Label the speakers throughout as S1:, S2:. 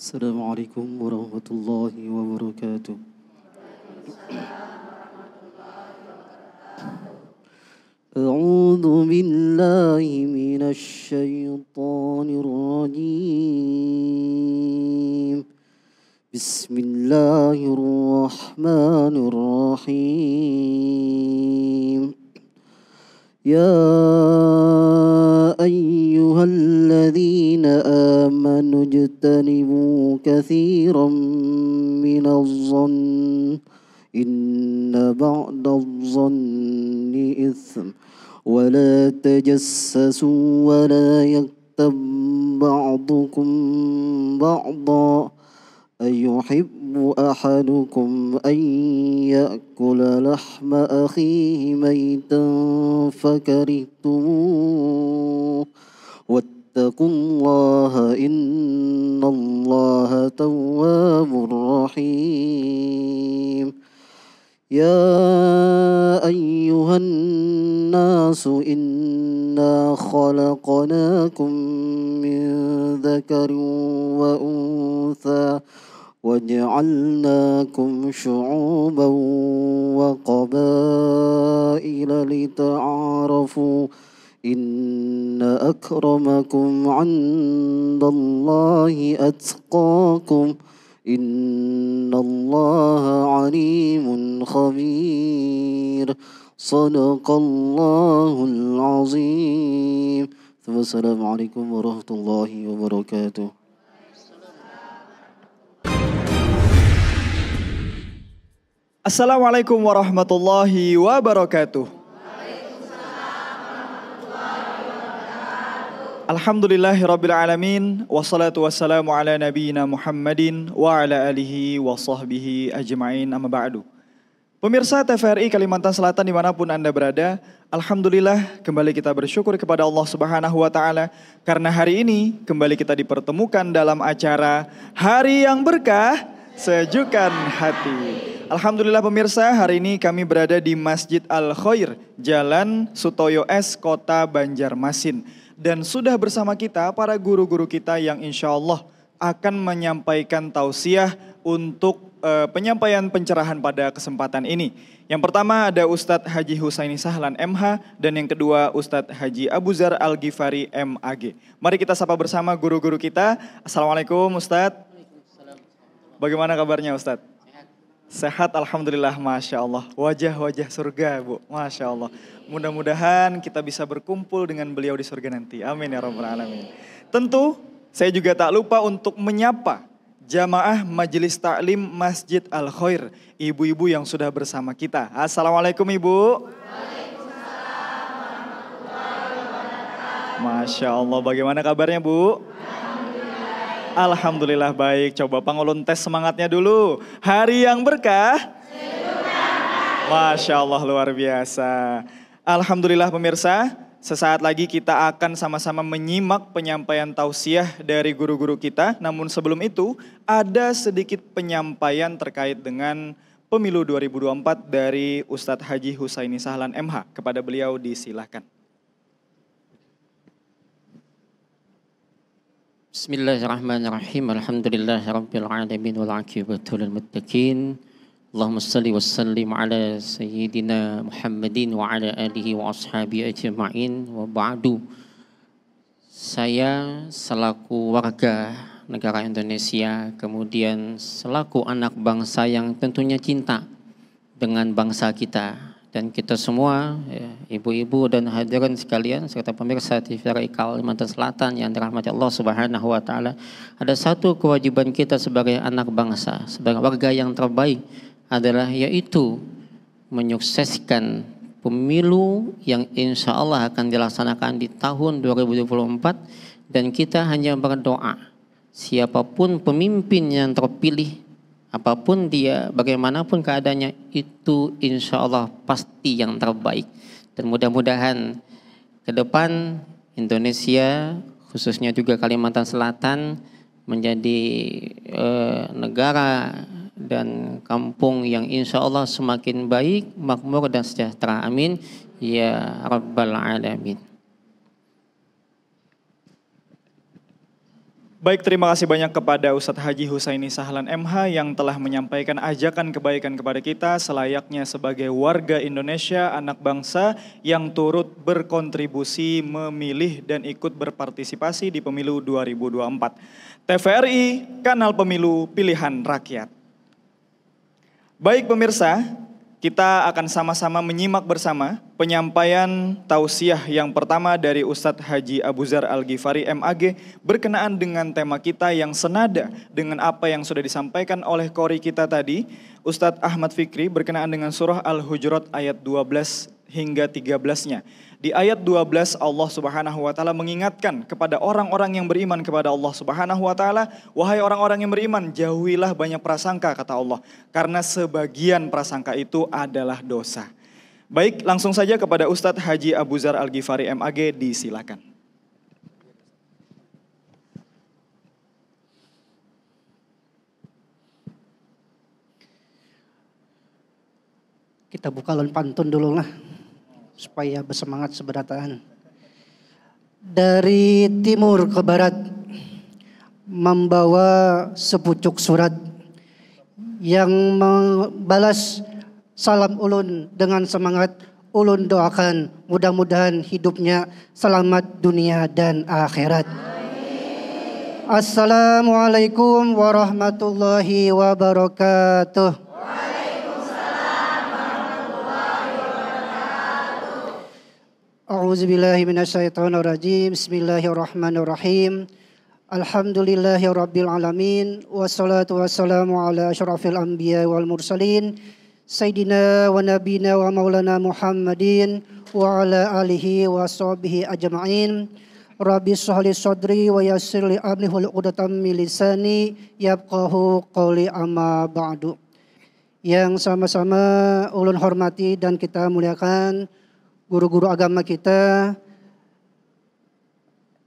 S1: السلام عليكم ورحمة الله وبركاته. أعوذ بالله من الشيطان الرجيم. بسم الله الرحمن الرحيم. يا أيها الذين آمنوا اجتنبوا كثيرا من الظن إن بعد الظن إثم ولا تجسسوا ولا يغتب بعضكم بعضا أيحب أحدكم أن يأكل لحم أخيه ميتا فكرهتموه واتقوا الله إن الله تواب رحيم. يا أيها الناس إنا خلقناكم من ذكر وأنثى وجعلناكم شعوبا وقبائل لتعارفوا إن أكرمكم عند الله أتقاكم إن الله عليم خبير صدق الله العظيم. السلام عليكم ورحمة الله وبركاته.
S2: Assalamualaikum warahmatullahi wabarakatuh. Alhamdulillahirrabbilalamin. Wassalatu wassalamu ala nabiyyina Muhammadin wa ala alihi wa sahbihi ajma'in, amma ba'du. Pemirsa TVRI Kalimantan Selatan dimanapun Anda berada, alhamdulillah kembali kita bersyukur kepada Allah Subhanahu wa Ta'ala karena hari ini kembali kita dipertemukan dalam acara Hari yang Berkah Sejukan Hati. Alhamdulillah pemirsa, hari ini kami berada di Masjid Al-Khair, Jalan Sutoyo S, Kota Banjarmasin. Dan sudah bersama kita para guru-guru kita yang insya Allah akan menyampaikan tausiah untuk penyampaian pencerahan pada kesempatan ini. Yang pertama ada Ustadz Haji Husaini Sahlan MH dan yang kedua Ustadz Haji Abu Zar Al-Ghifari MAG. Mari kita sapa bersama guru-guru kita. Assalamualaikum Ustadz. Bagaimana kabarnya Ustadz? Sehat alhamdulillah, Masya Allah. Wajah-wajah surga Bu, Masya Allah. Mudah-mudahan kita bisa berkumpul dengan beliau di surga nanti. Amin ya rabbal alamin. Tentu saya juga tak lupa untuk menyapa jamaah Majelis Ta'lim Masjid Al-Khair, ibu-ibu yang sudah bersama kita. Assalamualaikum Ibu. Masya Allah, bagaimana kabarnya Bu? Alhamdulillah baik. Coba pangulun tes semangatnya dulu. Hari yang berkah. Masya Allah luar biasa. Alhamdulillah pemirsa, sesaat lagi kita akan sama-sama menyimak penyampaian tausiah dari guru-guru kita. Namun sebelum itu ada sedikit penyampaian terkait dengan pemilu 2024 dari Ustadz Haji Husaini Sahlan MH. Kepada beliau disilahkan.
S3: Bismillahirrahmanirrahim. Alhamdulillahirabbil alamin wal aqibatu lil muttaqin. Allahumma shalli wa sallim ala sayyidina Muhammadin wa ala alihi wa ashabihi ajma'in wa ba'du. Saya selaku warga negara Indonesia, kemudian selaku anak bangsa yang tentunya cinta dengan bangsa kita dan kita semua, ibu-ibu dan hadirin sekalian serta pemirsa TVRI Kalimantan Selatan yang dirahmati Allah Subhanahu wa Ta'ala, ada satu kewajiban kita sebagai anak bangsa, sebagai warga yang terbaik adalah yaitu menyukseskan pemilu yang insya Allah akan dilaksanakan di tahun 2024, dan kita hanya berdoa siapapun pemimpin yang terpilih, apapun dia, bagaimanapun keadaannya, itu insya Allah pasti yang terbaik. Dan mudah-mudahan ke depan Indonesia, khususnya juga Kalimantan Selatan, menjadi negara dan kampung yang insya Allah semakin baik, makmur dan sejahtera. Amin. Ya Rabbal Alamin.
S2: Baik, terima kasih banyak kepada Ustadz Haji Husaini Sahlan MH yang telah menyampaikan ajakan kebaikan kepada kita selayaknya sebagai warga Indonesia, anak bangsa yang turut berkontribusi memilih dan ikut berpartisipasi di pemilu 2024. TVRI, kanal pemilu pilihan rakyat. Baik pemirsa, kita akan sama-sama menyimak bersama penyampaian tausiah yang pertama dari Ustadz Haji Abu Zar Al-Ghifari MAG berkenaan dengan tema kita yang senada dengan apa yang sudah disampaikan oleh qori kita tadi, Ustadz Ahmad Fikri, berkenaan dengan surah Al-Hujurat ayat 12 hingga 13-nya. Di ayat 12 Allah Subhanahu wa taala mengingatkan kepada orang-orang yang beriman kepada Allah Subhanahu wa taala, wahai orang-orang yang beriman, jauhilah banyak prasangka kata Allah, karena sebagian prasangka itu adalah dosa. Baik, langsung saja kepada Ustadz Haji Abu Zar Al-Ghifari MAG, disilakan.
S4: Kita buka lon pantun dulu lah, supaya bersemangat seberataan. Dari timur ke barat, membawa sepucuk surat yang membalas salam ulun dengan semangat. Ulun doakan mudah-mudahan hidupnya selamat dunia dan akhirat. Assalamualaikum warahmatullahi wabarakatuh. A'udzubillahi minasyaitonirrajim. Bismillahirrahmanirrahim. Alhamdulillahirabbil alamin wassalatu wassalamu ala asyrafil anbiya wal mursalin sayyidina wa nabiyina wa maulana Muhammadin wa ala alihi wa sahbihi ajma'in. Rabbi shrah li sadri wa yassir li amri wahlul 'uqdatam min lisani yafqahu qawli, amma ba'du. Yang sama-sama ulun hormati dan kita muliakan guru-guru agama kita,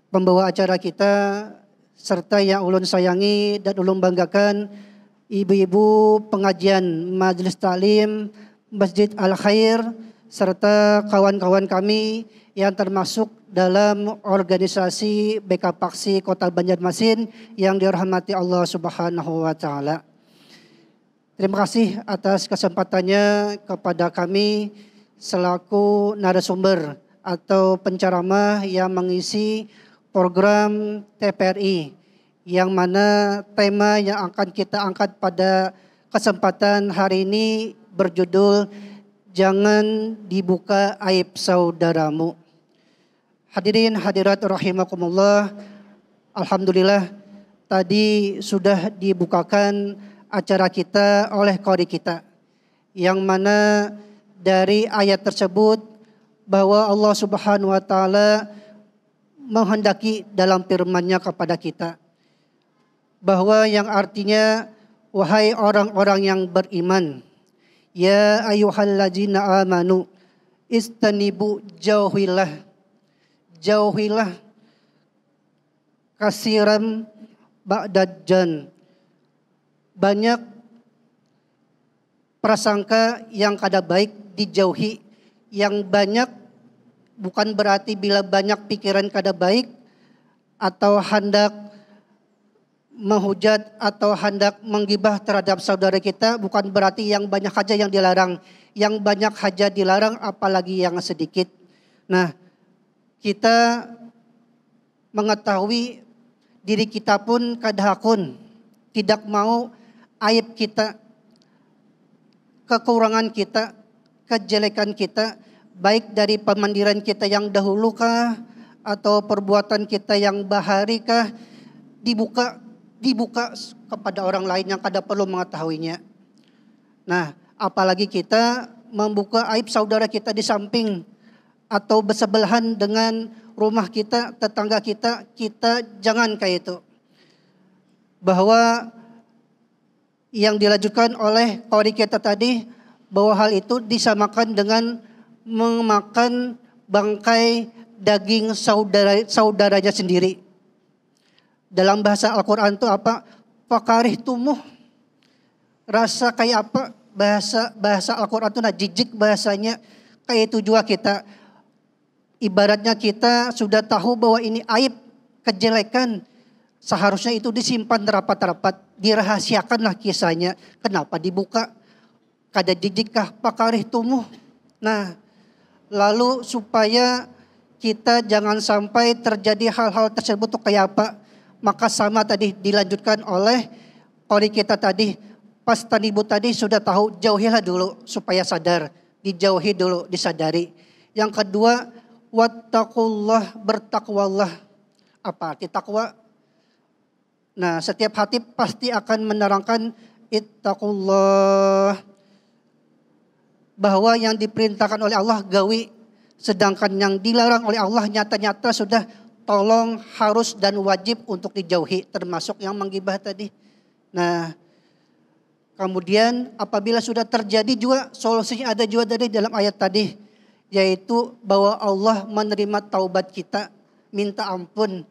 S4: pembawa acara kita, serta yang ulun sayangi dan ulun banggakan, ibu-ibu pengajian Majelis Ta'lim Masjid Al-Khair, serta kawan-kawan kami yang termasuk dalam organisasi BK Paksi Kota Banjarmasin yang dirahmati Allah Subhanahu wa taala. Terima kasih atas kesempatannya kepada kami selaku narasumber atau penceramah yang mengisi program TVRI, yang mana tema yang akan kita angkat pada kesempatan hari ini berjudul Jangan Dibuka Aib Saudaramu. Hadirin hadirat rahimakumullah, alhamdulillah tadi sudah dibukakan acara kita oleh qori kita, yang mana dari ayat tersebut bahwa Allah Subhanahu wa taala menghendaki dalam firman-Nya kepada kita, bahwa yang artinya wahai orang-orang yang beriman, ya ayyuhallazina amanu istanibu, jauhilah kasiran ba'dadjan, banyak prasangka yang kada baik dijauhi. Yang banyak bukan berarti bila banyak pikiran kada baik atau hendak menghujat atau hendak menggibah terhadap saudara kita, bukan berarti yang banyak saja yang dilarang. Yang banyak saja dilarang, apalagi yang sedikit. Nah, kita mengetahui diri kita pun kadahakun tidak mau aib kita, kekurangan kita, kejelekan kita, baik dari pemandiran kita yang dahulu kah, atau perbuatan kita yang bahari kah, dibuka kepada orang lain yang kada perlu mengetahuinya. Nah, apalagi kita membuka aib saudara kita di samping atau bersebelahan dengan rumah kita, tetangga kita jangan kayak itu. Bahwa yang dilanjutkan oleh qori kita tadi, bahwa hal itu disamakan dengan memakan bangkai daging saudaranya sendiri. Dalam bahasa Al-Quran itu apa? Pakarih tumuh. Rasa kayak apa? Bahasa Al-Quran itu jijik bahasanya. Kayak itu juga kita. Ibaratnya kita sudah tahu bahwa ini aib, kejelekan. Seharusnya itu disimpan rapat-rapat, dirahasiakanlah kisahnya. Kenapa dibuka? Kada jijikah pakarih tumuh. Nah, lalu supaya kita jangan sampai terjadi hal-hal tersebut tuh kayak apa. Maka sama tadi dilanjutkan oleh qori kita tadi. Pas tanibu tadi sudah tahu, jauhilah dulu supaya sadar. Dijauhi dulu, disadari. Yang kedua, wattaqullah, bertakwalah. Apa arti takwa? Nah, setiap hati pasti akan menerangkan ittaqullah. Bahwa yang diperintahkan oleh Allah gawi. Sedangkan yang dilarang oleh Allah nyata-nyata sudah tolong, harus dan wajib untuk dijauhi. Termasuk yang menggibah tadi. Nah, kemudian apabila sudah terjadi juga solusinya ada juga dari dalam ayat tadi. Yaitu bahwa Allah menerima taubat kita. Minta ampun.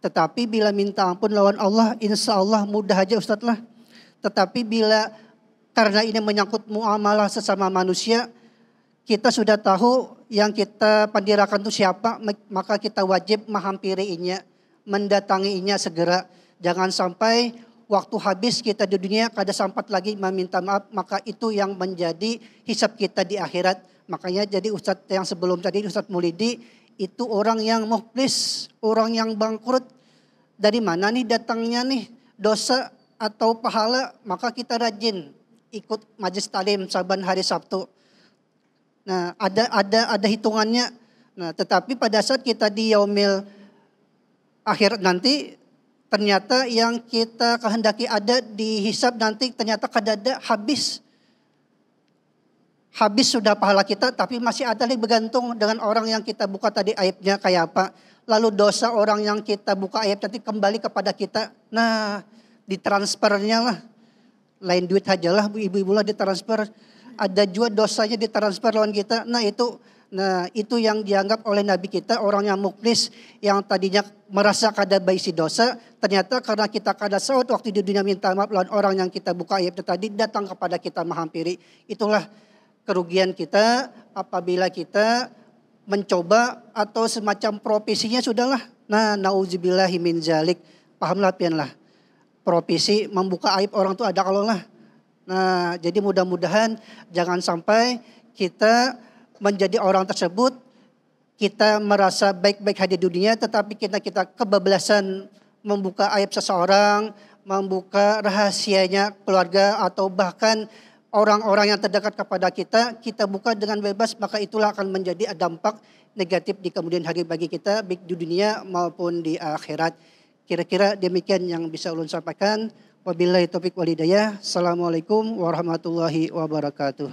S4: Tetapi bila minta ampun lawan Allah, insya Allah mudah aja Ustadz lah. Tetapi bila karena ini menyangkut muamalah sesama manusia, kita sudah tahu yang kita pandirakan itu siapa, maka kita wajib menghampirinya, mendatanginya segera. Jangan sampai waktu habis kita di dunia kada sempat lagi meminta maaf, maka itu yang menjadi hisab kita di akhirat. Makanya jadi Ustadz yang sebelum tadi, Ustadz Maulidi, itu orang yang muflis, orang yang bangkrut. Dari mana nih datangnya nih dosa atau pahala? Maka kita rajin ikut majelis talim saban hari Sabtu. Nah, ada hitungannya. Nah, tetapi pada saat kita di yaumil akhir nanti, ternyata yang kita kehendaki ada di hisab nanti ternyata kadada habis. Habis sudah pahala kita, tapi masih ada lagi bergantung dengan orang yang kita buka tadi aibnya kayak apa. Lalu dosa orang yang kita buka aib nanti kembali kepada kita. Nah, ditransfernya lah. Lain duit aja lah, ibu-ibu lah ditransfer. Ada juga dosanya ditransfer lawan kita. Nah itu yang dianggap oleh Nabi kita orang yang muklis. Yang tadinya merasa kada baisi dosa. Ternyata karena kita kada saut waktu di dunia minta maaf lawan orang yang kita buka aib tadi datang kepada kita menghampiri. Itulah kerugian kita apabila kita mencoba atau semacam profesinya sudahlah. Nah, nauzubillahi min zalik. Pahamlah pianlah. Profesi membuka aib orang itu ada kalau lah. Nah, jadi mudah-mudahan jangan sampai kita menjadi orang tersebut, kita merasa baik-baik hadir di dunia, tetapi kita kebablasan membuka aib seseorang, membuka rahasianya keluarga atau bahkan orang-orang yang terdekat kepada kita buka dengan bebas, maka itulah akan menjadi dampak negatif di kemudian hari bagi kita, baik di dunia maupun di akhirat. Kira-kira demikian yang bisa ulun sampaikan. Wabillahi taufiq wal hidayah. Assalamualaikum warahmatullahi wabarakatuh.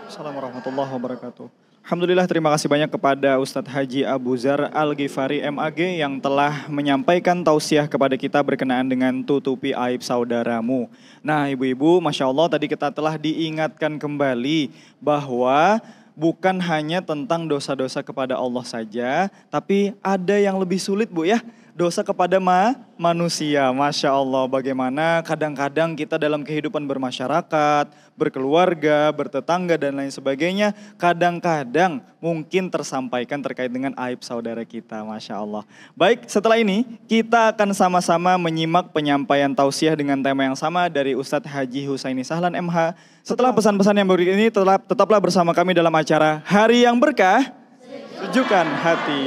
S2: Assalamualaikum warahmatullahi wabarakatuh. Alhamdulillah, terima kasih banyak kepada Ustadz Haji Abu Zar Al-Ghifari MAG yang telah menyampaikan tausiah kepada kita berkenaan dengan tutupi aib saudaramu. Nah, ibu-ibu, Masya Allah tadi kita telah diingatkan kembali bahwa bukan hanya tentang dosa-dosa kepada Allah saja, tapi ada yang lebih sulit Bu ya, dosa kepada manusia. Masya Allah, bagaimana kadang-kadang kita dalam kehidupan bermasyarakat, berkeluarga, bertetangga dan lain sebagainya, kadang-kadang mungkin tersampaikan terkait dengan aib saudara kita. Masya Allah. Baik, setelah ini kita akan sama-sama menyimak penyampaian tausiah dengan tema yang sama dari Ustadz Haji Husaini Sahlan MH. Setelah pesan-pesan yang berikut ini, tetaplah bersama kami dalam acara Hari yang Berkah, Sejukkan Hati.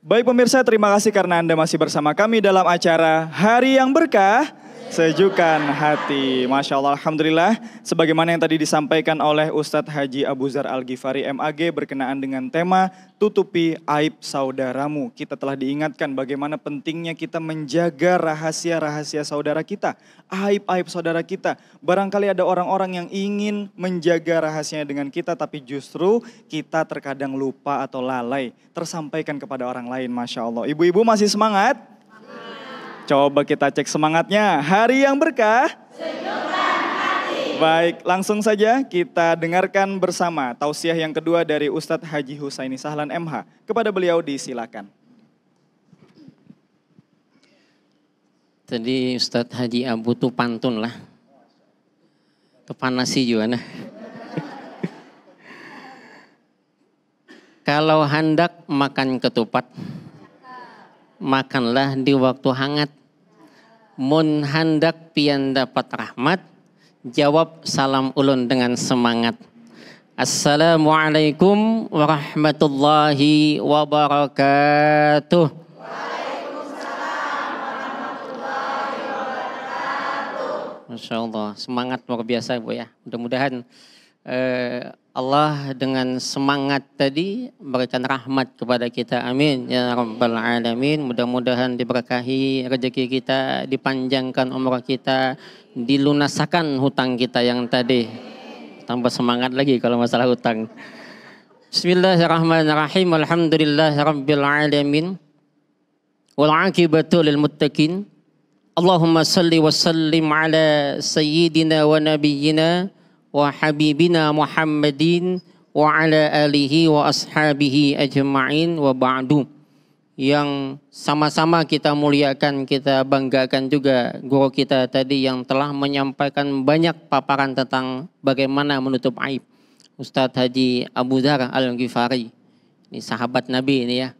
S2: Baik pemirsa, terima kasih karena Anda masih bersama kami dalam acara Hari yang Berkah, Sejukkan Hati. Masya Allah, Alhamdulillah. Sebagaimana yang tadi disampaikan oleh Ustadz Haji Abu Zar Al-Ghifari MAG berkenaan dengan tema tutupi aib saudaramu. Kita telah diingatkan bagaimana pentingnya kita menjaga rahasia-rahasia saudara kita. Aib-aib saudara kita. Barangkali ada orang-orang yang ingin menjaga rahasianya dengan kita, tapi justru kita terkadang lupa atau lalai tersampaikan kepada orang lain. Masya Allah. Ibu-ibu masih semangat? Coba kita cek semangatnya. Hari yang berkah, sejukkan hati. Baik, langsung saja kita dengarkan bersama tausiah yang kedua dari Ustadz Haji Husaini Sahlan MH. Kepada beliau disilakan.
S3: Tadi Ustadz Haji Abu tuh pantun lah. Kepanasi juga nah. Kalau hendak makan ketupat, makanlah di waktu hangat. Mun hendak pian dapat rahmat, jawab salam ulun dengan semangat. Assalamualaikum warahmatullahi wabarakatuh. Masya Allah, semangat luar biasa Bu ya. Mudah-mudahan Allah dengan semangat tadi berikan rahmat kepada kita. Amin ya rabbal alamin. Mudah-mudahan diberkahi rezeki kita, dipanjangkan umur kita, dilunasakan hutang kita yang tadi. Tambah semangat lagi kalau masalah hutang. Bismillahirrahmanirrahim. Alhamdulillahirabbil alamin. Wal aqibatu lil muttaqin. Allahumma salli wa sallim ala sayyidina wa nabiyyina wa habibina Muhammadin wa ala alihi wa ashabihi ajma'in wa ba'du. Yang sama-sama kita muliakan, kita banggakan juga guru kita tadi yang telah menyampaikan banyak paparan tentang bagaimana menutup aib. Ustadz Haji Abu Dzar Al-Ghifari. Ini sahabat Nabi ini ya.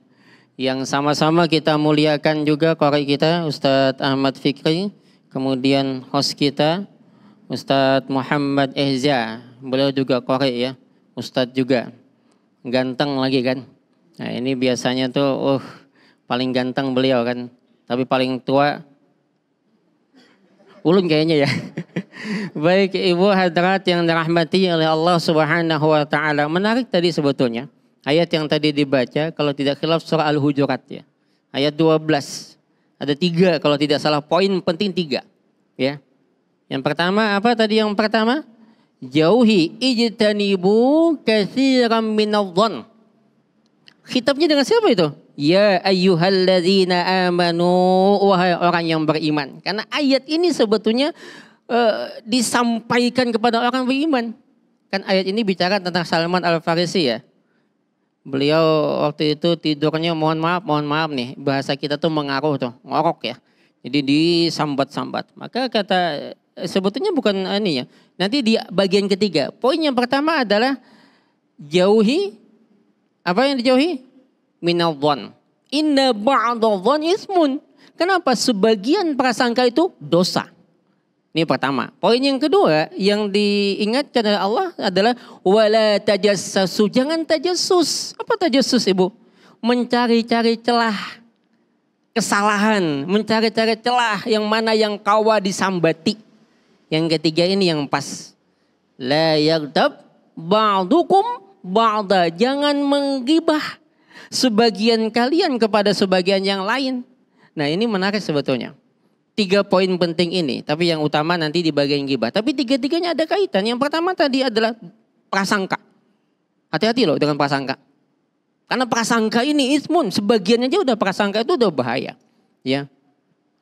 S3: Yang sama-sama kita muliakan juga qari kita Ustadz Ahmad Fikri, kemudian host kita Ustadz Muhammad Ehza, beliau juga qari ya, Ustadz juga ganteng lagi kan. Nah ini biasanya tuh paling ganteng beliau kan, tapi paling tua ulun kayaknya ya. Baik ibu hadirat yang dirahmati oleh Allah Subhanahu wa taala, menarik tadi sebetulnya. Ayat yang tadi dibaca kalau tidak khilaf surah Al-Hujurat ya. Ayat 12. Ada 3 kalau tidak salah, poin penting 3. Ya. Yang pertama apa tadi yang pertama? Jauhi ijtanibu katsiran minadh-dhann. Khitabnya dengan siapa itu? Ya ayyuhalladzina amanu, wahai orang yang beriman. Karena ayat ini sebetulnya disampaikan kepada orang beriman. Kan ayat ini bicara tentang Salman Al-Farisi ya. Beliau waktu itu tidurnya mohon maaf nih, bahasa kita tuh mengaruh tuh, ngorok ya. Jadi disambat-sambat. Maka kata sebetulnya bukan ini ya. Nanti di bagian ketiga, poin yang pertama adalah jauhi, apa yang dijauhi? Minadh-dhann. Inna ba'dadh-dhann ismun. Kenapa? Sebagian prasangka itu dosa. Ini pertama. Poin yang kedua yang diingatkan oleh Allah adalah wala tajassasu, jangan tajassus. Apa tajassus Ibu? Mencari-cari celah kesalahan, mencari-cari celah yang mana yang kawa disambati. Yang ketiga ini yang pas. La yaghtab ba'dukum ba'da, jangan menggibah sebagian kalian kepada sebagian yang lain. Nah, ini menarik sebetulnya. 3 poin penting ini, tapi yang utama nanti di bagian gibah. Tapi 3-tiganya ada kaitan. Yang pertama tadi adalah prasangka. Hati-hati loh dengan prasangka. Karena prasangka ini ismun, sebagiannya aja udah prasangka itu udah bahaya. Ya.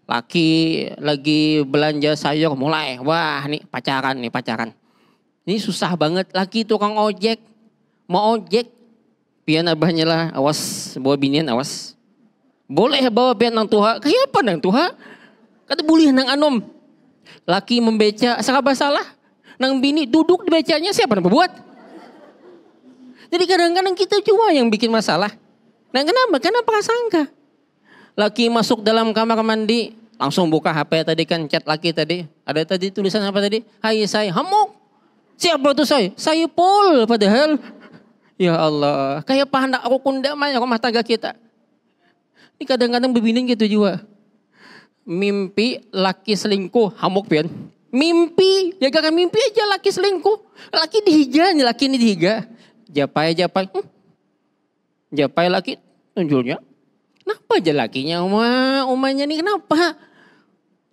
S3: Laki lagi belanja sayur mulai, wah nih pacaran. Ini susah banget, laki tukang ojek, mau ojek, pian abahnya lah, awas, bawa binian awas. Boleh bawa pian nang tuha, kayak apa nang tuha? Kata boleh nang anom. Laki membeca, serba salah. Nang bini duduk di becanya, siapa yang berbuat? Jadi kadang-kadang kita cuma yang bikin masalah. Nah kenapa? Karena prasangka. Laki masuk dalam kamar mandi, langsung buka HP tadi kan, chat laki tadi. Ada tadi tulisan apa tadi? Hai saya, hamuk. Siapa tuh saya? Saya Pol padahal. Ya Allah, kayak pahanak rukun damai rumah tangga kita. Ini kadang-kadang bebinin gitu juga. Mimpi laki selingkuh, hamuk pian. Mimpi, jaga mimpi aja laki selingkuh. Laki dihiga, laki ini dihiga. Japai. Japai laki, tunjulnya. Kenapa aja lakinya umanya nih kenapa?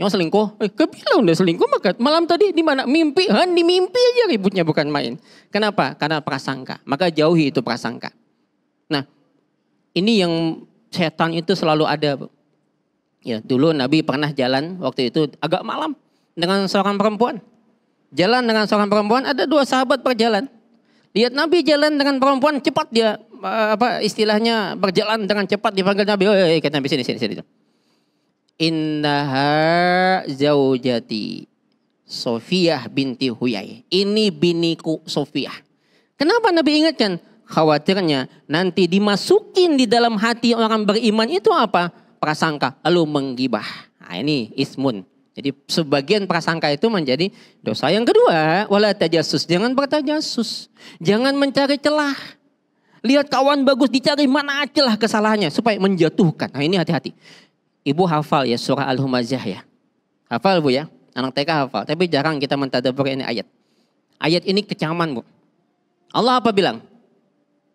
S3: Yang selingkuh, kebilang udah selingkuh maka malam tadi di mana? Mimpi, di mimpi aja ributnya bukan main. Kenapa? Karena prasangka. Maka jauhi itu prasangka. Nah, ini yang setan itu selalu ada, Bu. Ya, dulu Nabi pernah jalan waktu itu agak malam dengan seorang perempuan. Jalan dengan seorang perempuan, ada 2 sahabat berjalan. Lihat Nabi jalan dengan perempuan, cepat dia istilahnya berjalan dengan cepat, dipanggil Nabi. Kata Nabi sini. Innaha zaujati Sofiyah binti Huyai. Ini biniku Sofiyah. Kenapa Nabi ingatkan? khawatirnya nanti dimasukin di dalam hati orang beriman itu apa? Prasangka, lalu menggibah. Nah, ini ismun. Jadi sebagian prasangka itu menjadi dosa. Yang kedua, wala tajassus, jangan bertajassus. Jangan mencari celah. Lihat kawan bagus, dicari mana celah kesalahannya supaya menjatuhkan. Nah, ini hati-hati. Ibu hafal ya surah Al-Humazah ya. Hafal Bu ya? Anak TK hafal, tapi jarang kita mentadabbur ini ayat. Ayat ini kecaman Bu. Allah apa bilang?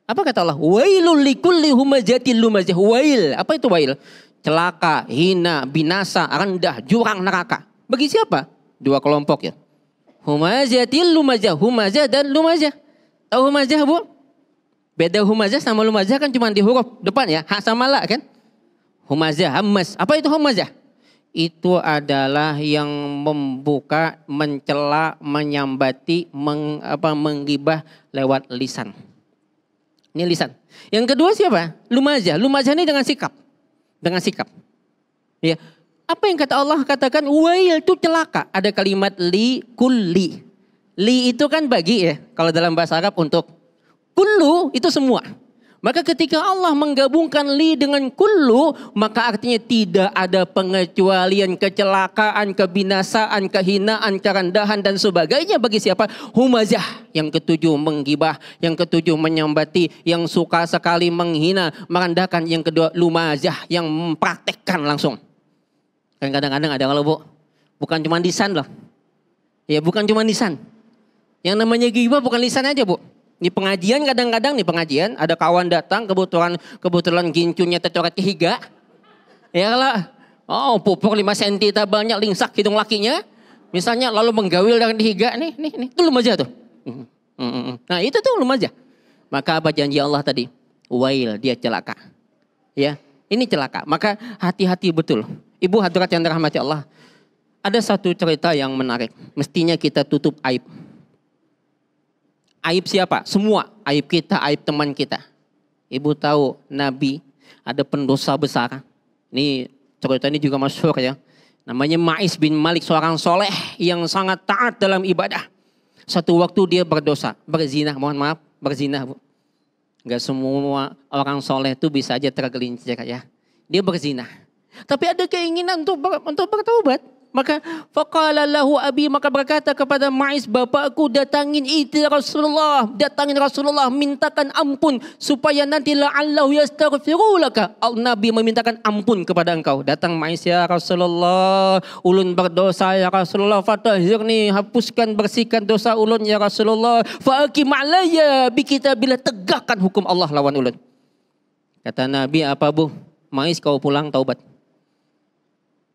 S3: Apa kata Allah? Wailul likulli humazatil lumazah. Wail. Apa itu wail? Celaka, hina, binasa, rendah, jurang neraka. Bagi siapa? Dua kelompok ya. Humazatil lumazah. Humazah dan lumazah. Tahu humazah Bu? Beda humazah sama lumazah kan cuma di huruf depan ya. Ha sama la kan? Humazah, hammas. Apa itu humazah? Itu adalah yang membuka, mencela, menyambati, menggibah lewat lisan. Ini lisan. Yang kedua siapa? Lumazah. Lumazah ini dengan sikap. Dengan sikap. Ya. Apa yang kata Allah katakan? Wail itu celaka. Ada kalimat li kulli. Li itu kan bagi ya. Kalau dalam bahasa Arab untuk. Kullu itu semua. Maka ketika Allah menggabungkan li dengan kullu, maka artinya tidak ada pengecualian, kecelakaan, kebinasaan, kehinaan, kerendahan dan sebagainya bagi siapa? Humazah. Yang ketujuh menggibah, yang ketujuh menyambati, yang suka sekali menghina, merendahkan. Yang kedua lumazah, yang mempraktekkan langsung. Kan kadang-kadang ada kalau Bu, bukan cuma lisan loh. Ya bukan cuma lisan. Yang namanya gibah bukan lisan aja Bu. Di pengajian kadang-kadang nih pengajian ada kawan datang kebetulan gincunya tercoret ke higa. Ya lah. Oh, pupuk 5 cm banyak lingsak hidung lakinya. Misalnya lalu menggawil dengan higa nih. Itu lumazah tuh. Nah, itu tuh lumazah. Maka apa janji Allah tadi? Wail, dia celaka. Ya, ini celaka. Maka hati-hati betul. Ibu hadirat yang dirahmati Allah. Ada satu cerita yang menarik. Mestinya kita tutup aib. Aib siapa? Semua. Aib kita, aib teman kita. Ibu tahu Nabi ada pendosa besar. Ini cerita ini juga masyhur ya. Namanya Ma'is bin Malik, seorang soleh yang sangat taat dalam ibadah. Satu waktu dia berdosa, berzina, mohon maaf, berzina Bu. Gak semua orang soleh itu bisa aja tergelincir ya. Dia berzina. Tapi ada keinginan untuk bertaubat. Maka faqala lahu abi, maka berkata kepada Ma'is, bapakku datangin Rasulullah, mintakan ampun supaya nanti la'allahu yastaghfiru laka. Nabi memintakan ampun kepada engkau. Datang Ma'is, ya Rasulullah, ulun berdosa ya Rasulullah, fatahhirni, hapuskan bersihkan dosa ulun ya Rasulullah, fa'akim alayya bi kitabillah, tegakkan hukum Allah lawan ulun. Kata Nabi, apa Bu? Ma'is, kau pulang taubat.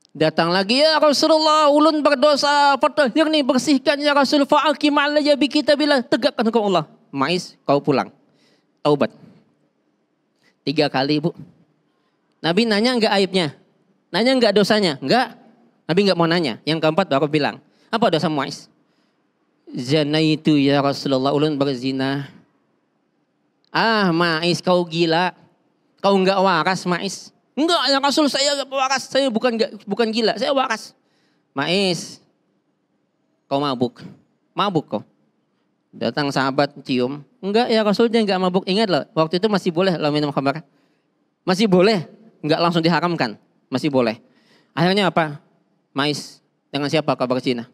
S3: Datang lagi, ya Rasulullah, ulun berdosa, fatahhirni, bersihkan ya Rasul, fa'akim alayya bi kitabillah, tegakkan hukum Allah. Ma'is, kau pulang. Taubat. 3 kali Bu. Nabi nanya enggak aibnya? Nanya enggak dosanya? Enggak. Nabi enggak mau nanya. Yang keempat baru bilang, apa dosa Ma'is? Zanaitu ya Rasulullah, ulun berzina. Ah Ma'is, kau gila. Kau enggak waras Ma'is. Enggak ya Rasul, saya waras, saya bukan gila, saya waras. Ma'is, kau mabuk. Mabuk kau. Datang sahabat cium. Enggak ya Rasul, dia enggak mabuk. Ingat loh, waktu itu masih boleh lo minum khamar. Masih boleh, enggak langsung diharamkan. Masih boleh. Akhirnya apa? Ma'is, dengan siapa kau berzina?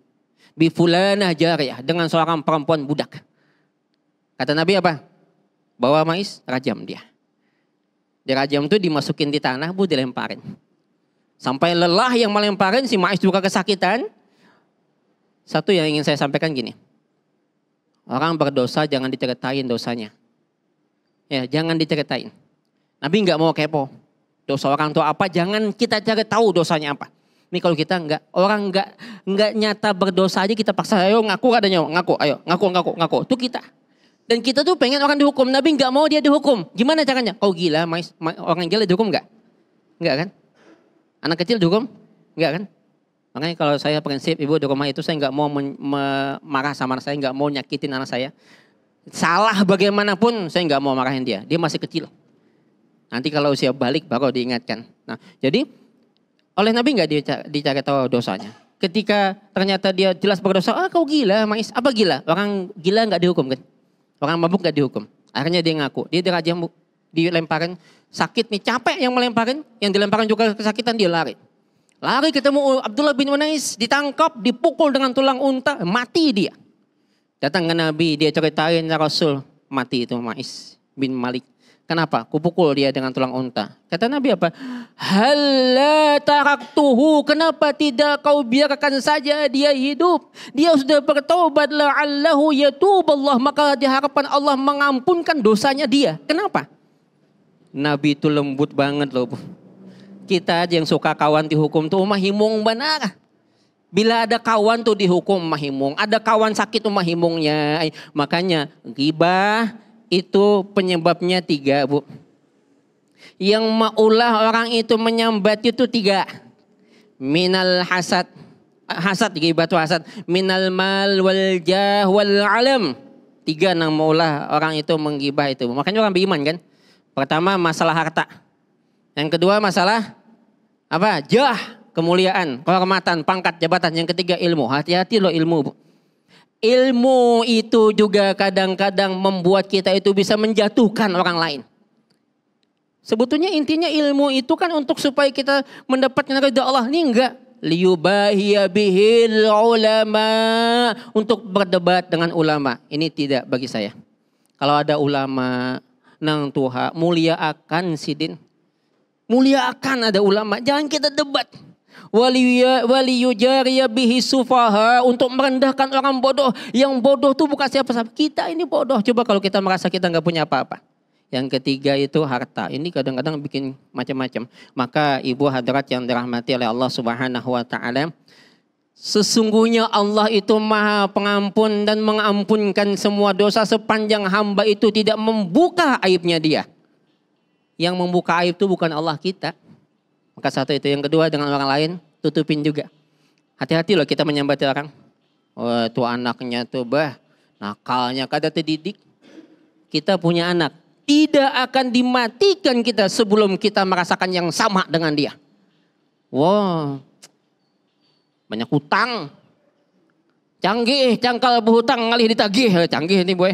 S3: Bi fulanah jariyah, dengan seorang perempuan budak. Kata Nabi apa? Bawa Ma'is, rajam dia. Dirajam itu dimasukin di tanah Bu, dilemparin. Sampai lelah yang melemparin, si Ma'is juga kesakitan. Satu yang ingin saya sampaikan gini. Orang berdosa jangan diceritain dosanya. Ya, jangan diceritain. Nabi enggak mau kepo. Dosa orang itu apa, jangan kita cari tahu dosanya apa. Ini kalau kita orang enggak nyata berdosa aja kita paksa, ayo ngaku katanya, ngaku. Itu kita. Dan kita tuh pengen orang dihukum. Nabi enggak mau dia dihukum. Gimana caranya? Kau gila, orang gila dihukum enggak? Enggak kan? Anak kecil dihukum? Enggak kan? Makanya kalau saya prinsip ibu di rumah itu saya enggak mau marah sama anak saya, enggak mau nyakitin anak saya. Salah bagaimanapun saya enggak mau marahin dia. Dia masih kecil. Nanti kalau usia balik baru diingatkan. Nah, jadi oleh Nabi enggak dicari tahu dosanya. Ketika ternyata dia jelas berdosa, kau gila, Ma'is. Apa gila? Orang gila enggak dihukum kan? Orang mabuk gak dihukum. Akhirnya dia ngaku, dia dirajam Bu. Dilemparin, sakit nih, capek yang melemparin, yang dilemparin juga kesakitan, dia lari. Lari ketemu Abdullah bin Unais, ditangkap, dipukul dengan tulang unta, mati dia. Datang ke Nabi, dia ceritain ya Rasul, mati itu Ma'is bin Malik. Kenapa? Kupukul dia dengan tulang unta. Kata Nabi apa? Halla taraktuhu, kenapa tidak kau biarkan saja dia hidup? Dia sudah bertaubat, la'allahu yatuballah, maka diharapkan Allah mengampunkan dosanya dia. Kenapa? Nabi itu lembut banget loh Bu. Kita aja yang suka kawan dihukum tuh mahimung benar. Bila ada kawan tuh dihukum mahimung, ada kawan sakit tuh mahimungnya. Makanya ghibah itu penyebabnya 3 Bu. Yang maulah orang itu menyambat itu 3. Minal hasad. Hasad, ghibah itu hasad. Minal mal wal jah wal alam. 3 yang maulah orang itu menggibah itu. Makanya orang beriman kan. Pertama masalah harta. Yang kedua masalah apa? Jah, kemuliaan, kehormatan, pangkat, jabatan. Yang ketiga ilmu. Hati-hati loh ilmu Bu. Ilmu itu juga kadang-kadang membuat kita itu bisa menjatuhkan orang lain. Sebetulnya intinya ilmu itu kan untuk supaya kita mendapatkan ridha Allah. Ini enggak. Liyubahiya bihil ulama. Untuk berdebat dengan ulama. Ini tidak bagi saya. Kalau ada ulama nang Tuhan mulia akan sidin. Mulia akan ada ulama. Jangan kita debat. Waliyujariya bihi sufaha, untuk merendahkan orang bodoh. Yang bodoh tuh bukan siapa-siapa. Kita ini bodoh. Coba kalau kita merasa kita nggak punya apa-apa. Yang ketiga itu harta. Ini kadang-kadang bikin macam-macam. Maka ibu hadirat yang dirahmati oleh Allah Subhanahu wa taala, sesungguhnya Allah itu Maha Pengampun dan mengampunkan semua dosa sepanjang hamba itu tidak membuka aibnya dia. Yang membuka aib itu bukan Allah kita. Maka satu itu. Yang kedua dengan orang lain tutupin juga. Hati-hati loh kita menyambati orang. Oh tuh anaknya tuh nakalnya kada terdidik. Kita punya anak. Tidak akan dimatikan kita sebelum kita merasakan yang sama dengan dia. Wow. Banyak hutang. Canggih, cangkal berhutang ngalih ditagih. Canggih ini boy.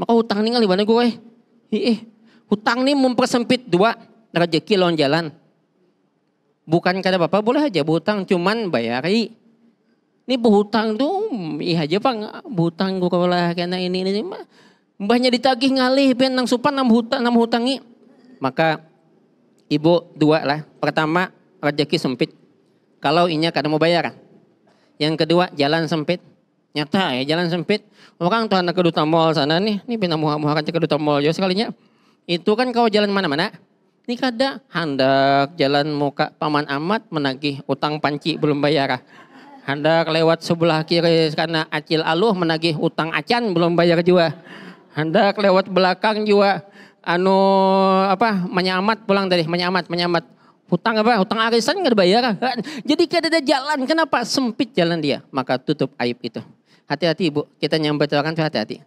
S3: Maka hutang ini ngalih mana gue. Hutang ini mempersempit 2 rezeki lawan jalan. Bukan kata bapak boleh aja berhutang cuman bayari. Ini berhutang tuh iya aja Pak, berhutang gue kalau karena ini mbahnya ditagih ngalih penang supan 6 hutangi. Maka ibu 2 lah. Pertama rezeki sempit. Kalau inya kada mau bayar. Yang kedua jalan sempit. Nyata ya jalan sempit. Orang tuh anak kedutaan mall sana nih pindah muha-muha ke kedutaan mall jauh sekalinya. Itu kan kau jalan mana-mana. Ini kada hendak jalan muka Paman Ahmad menagih utang panci belum bayar. Hendak lewat sebelah kiri karena Acil Aluh menagih utang acan belum bayar juga. Hendak lewat belakang juga menyamat pulang dari menyamat. Hutang apa? Hutang arisan nggak bayar. Jadi kada ada jalan. Kenapa? Sempit jalan dia. Maka tutup aib itu. Hati-hati ibu. Kita nyambat orang tuh hati-hati.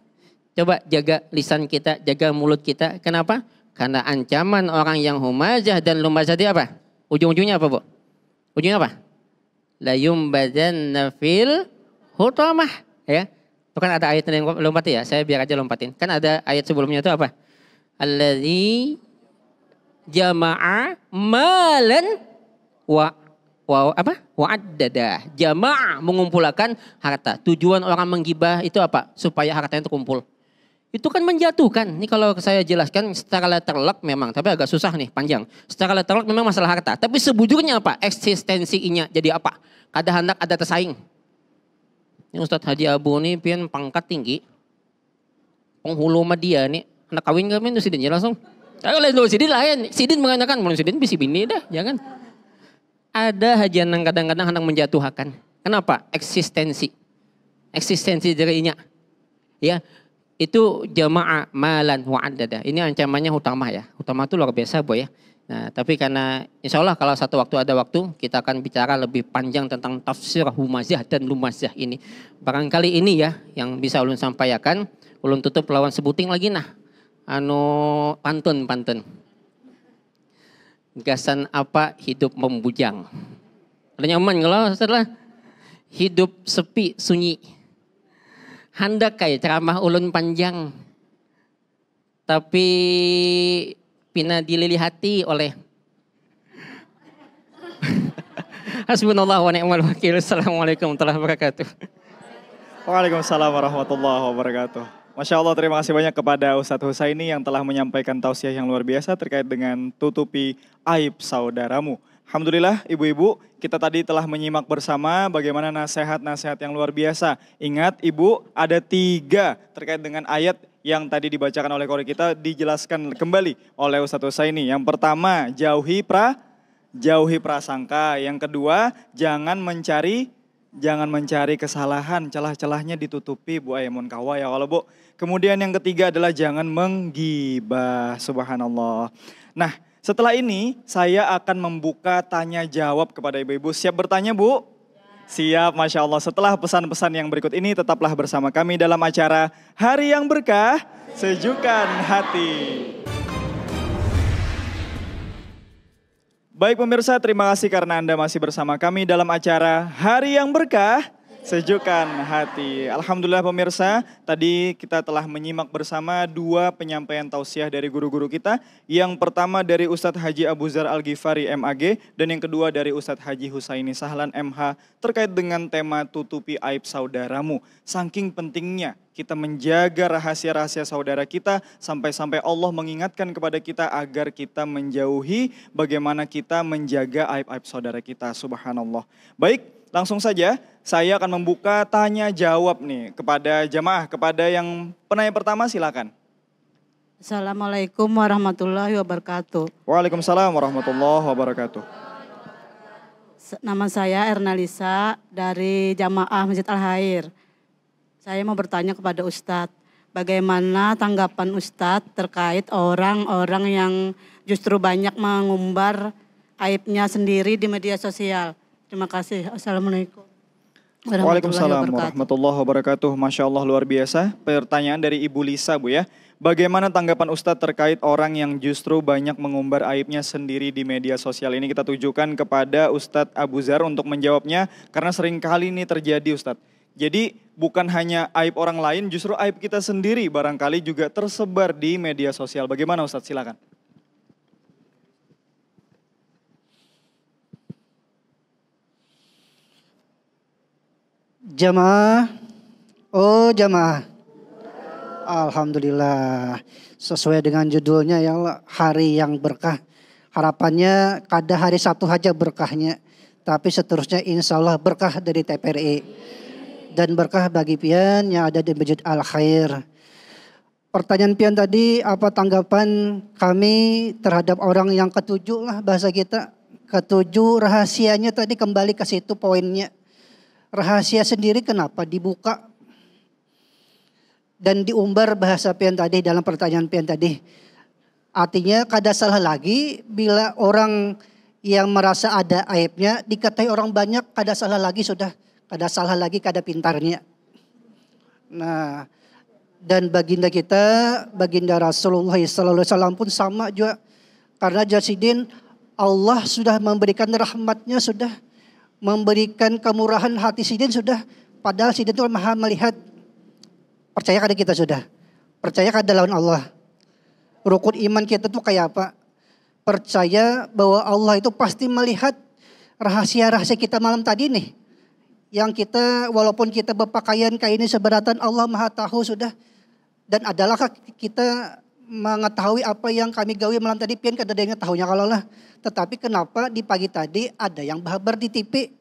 S3: Coba jaga lisan kita, jaga mulut kita. Kenapa? Karena ancaman orang yang humazah dan lumazah dia apa? Ujung-ujungnya apa Bu? Ujungnya apa? La yumbadanna fil hutamah. Ya. Itu kan ada ayat yang lompat ya. Saya biar aja lompatin. Kan ada ayat sebelumnya itu apa? Alladzi jama'a malan wa'addada. Jama'a mengumpulkan harta. Tujuan orang menggibah itu apa? Supaya hartanya itu kumpul. Itu kan menjatuhkan. Ini kalau saya jelaskan secara letterlock memang. Tapi agak susah nih, panjang. Secara letterlock memang masalah harta. Tapi sebujurnya apa? Eksistensinya jadi apa? Kada hendak ada tersaing. Ini Ustadz Haji Abu nih pian pangkat tinggi. Penghulu dia nih. Anak kawin kami itu sidin ya langsung. Kalau sidin lain. Sidin mengatakan, mau sidin bisi bini dah. Jangan. Ada hajian yang kadang-kadang hendak menjatuhkan. Kenapa? Eksistensi dirinya. Ya. Itu jama'a malan wa'addada. Ini ancamannya hutama ya. Hutama itu luar biasa boy ya. Nah, tapi karena insya Allah kalau satu waktu ada waktu kita akan bicara lebih panjang tentang tafsir humazah dan lumazah ini. Barangkali ini ya yang bisa ulun sampaikan. Ulun tutup lawan sebuting lagi nah. Pantun. Gasan apa hidup membujang. Ada nyaman kalau setelah hidup sepi sunyi. Hendak kayak ceramah ulun panjang. tapi pina dililihati oleh Hasbunallah wa ni'mal wakil. Assalamualaikum warahmatullahi wabarakatuh.
S2: Waalaikumsalam warahmatullahi wabarakatuh. Masya Allah, terima kasih banyak kepada Ustadz Husaini yang telah menyampaikan tausiah yang luar biasa terkait dengan tutupi aib saudaramu. Alhamdulillah ibu-ibu, kita tadi telah menyimak bersama bagaimana nasihat-nasihat yang luar biasa. Ingat ibu, ada 3 terkait dengan ayat yang tadi dibacakan oleh qori kita, dijelaskan kembali oleh Ustadz Husaini. Yang pertama, jauhi prasangka. Yang kedua, jangan mencari kesalahan, celah-celahnya ditutupi Bu Ayamun Kawa ya Allah Bu. Kemudian yang ketiga adalah jangan menggibah, subhanallah. Nah, setelah ini saya akan membuka tanya jawab kepada ibu-ibu. Siap bertanya Bu? Siap, Masya Allah. Setelah pesan-pesan yang berikut ini tetaplah bersama kami dalam acara Hari yang Berkah, Sejukkan Hati. Baik pemirsa, terima kasih karena Anda masih bersama kami dalam acara Hari yang Berkah, Sejukkan Hati. Alhamdulillah pemirsa, tadi kita telah menyimak bersama 2 penyampaian tausiah dari guru-guru kita. Yang pertama dari Ustadz Haji Abu Zar Al-Ghifari MAG, dan yang kedua dari Ustadz Haji Husaini Sahlan MH terkait dengan tema tutupi aib saudaramu. Saking pentingnya kita menjaga rahasia-rahasia saudara kita sampai-sampai Allah mengingatkan kepada kita agar kita menjauhi bagaimana kita menjaga aib-aib saudara kita. Subhanallah. Baik. Langsung saja saya akan membuka tanya jawab nih kepada jamaah, kepada yang penanya pertama silakan.
S5: Assalamualaikum warahmatullahi wabarakatuh.
S2: Waalaikumsalam warahmatullahi wabarakatuh.
S5: Nama saya Ernalisa dari Jamaah Masjid Al-Khair. Saya mau bertanya kepada Ustadz, bagaimana tanggapan Ustadz terkait orang-orang yang justru banyak mengumbar aibnya sendiri di media sosial. Terima kasih. Assalamualaikum
S2: Waalaikumsalam warahmatullahi wabarakatuh. Masya Allah, luar biasa. Pertanyaan dari Ibu Lisa Bu ya. Bagaimana tanggapan Ustadz terkait orang yang justru banyak mengumbar aibnya sendiri di media sosial? Ini kita tujukan kepada Ustadz Abu Zar untuk menjawabnya. Karena sering kali ini terjadi Ustadz. Jadi bukan hanya aib orang lain, justru aib kita sendiri barangkali juga tersebar di media sosial. Bagaimana Ustadz? Silakan.
S4: Jamaah, jamaah. Alhamdulillah, sesuai dengan judulnya ya Allah, Hari yang Berkah. Harapannya kada hari Sabtu saja berkahnya, tapi seterusnya insya Allah berkah dari TPRI. Dan berkah bagi pian yang ada di Masjid Al-Khair. Pertanyaan pian tadi, apa tanggapan kami terhadap orang yang ketujuh lah bahasa kita. Ketujuh rahasianya tadi kembali ke situ poinnya. Rahasia sendiri kenapa dibuka dan diumbar bahasa pian tadi dalam pertanyaan pian tadi. Artinya kada salah lagi bila orang yang merasa ada aibnya dikatai orang banyak, kada salah lagi sudah. Kada salah lagi, kada pintarnya. Nah, dan baginda kita, baginda Rasulullah SAW pun sama juga. Karena Jasidin Allah sudah memberikan rahmatnya, sudah memberikan kemurahan hati Sidin sudah. Padahal Sidin itu maha melihat. Percaya kada kita sudah. Percaya kada lawan Allah. Rukun iman kita tuh kayak apa? Percaya bahwa Allah itu pasti melihat rahasia-rahasia kita malam tadi nih. Yang kita walaupun kita berpakaian kayak ini seberatan, Allah maha tahu sudah. Dan adalahkah kita mengetahui apa yang kami gawe malam tadi, pian kada ada yang tahunya kalau lah. Tetapi kenapa di pagi tadi ada yang bahabar di TV,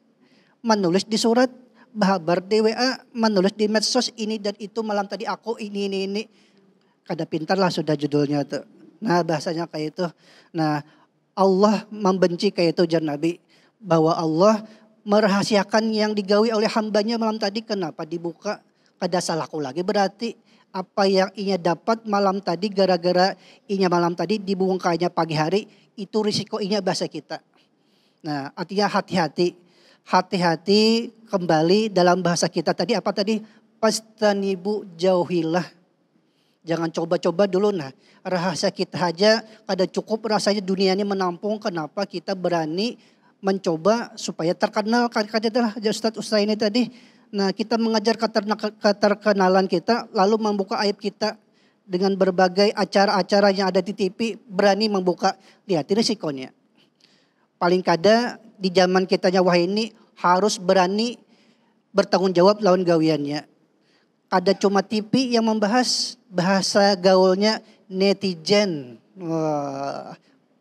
S4: menulis di surat, bahabar di WA, menulis di medsos ini dan itu malam tadi aku ini. Kada pintar lah sudah judulnya tuh. Nah bahasanya kayak itu. Nah Allah membenci kayak itu jar Nabi. Bahwa Allah merahasiakan yang digawe oleh hambanya malam tadi, kenapa dibuka? Kada salahku lagi berarti. Apa yang inya dapat malam tadi gara-gara inya malam tadi dibungkanya pagi hari, itu risiko inya bahasa kita. Nah artinya hati-hati. Hati-hati kembali dalam bahasa kita tadi apa tadi? Pastanibu jauhilah. Jangan coba-coba dulu. Nah rahasia kita aja kada cukup rasanya dunia ini menampung. Kenapa kita berani mencoba supaya terkenal. Katalah Ustadz ini tadi. Nah kita mengajar keterkenalan kita lalu membuka aib kita. dengan berbagai acara-acara yang ada di TV berani membuka, lihat risikonya. Paling kada di zaman kita nyawa ini harus berani bertanggung jawab lawan gawiannya. Ada cuma TV yang membahas bahasa gaulnya netizen. Wah,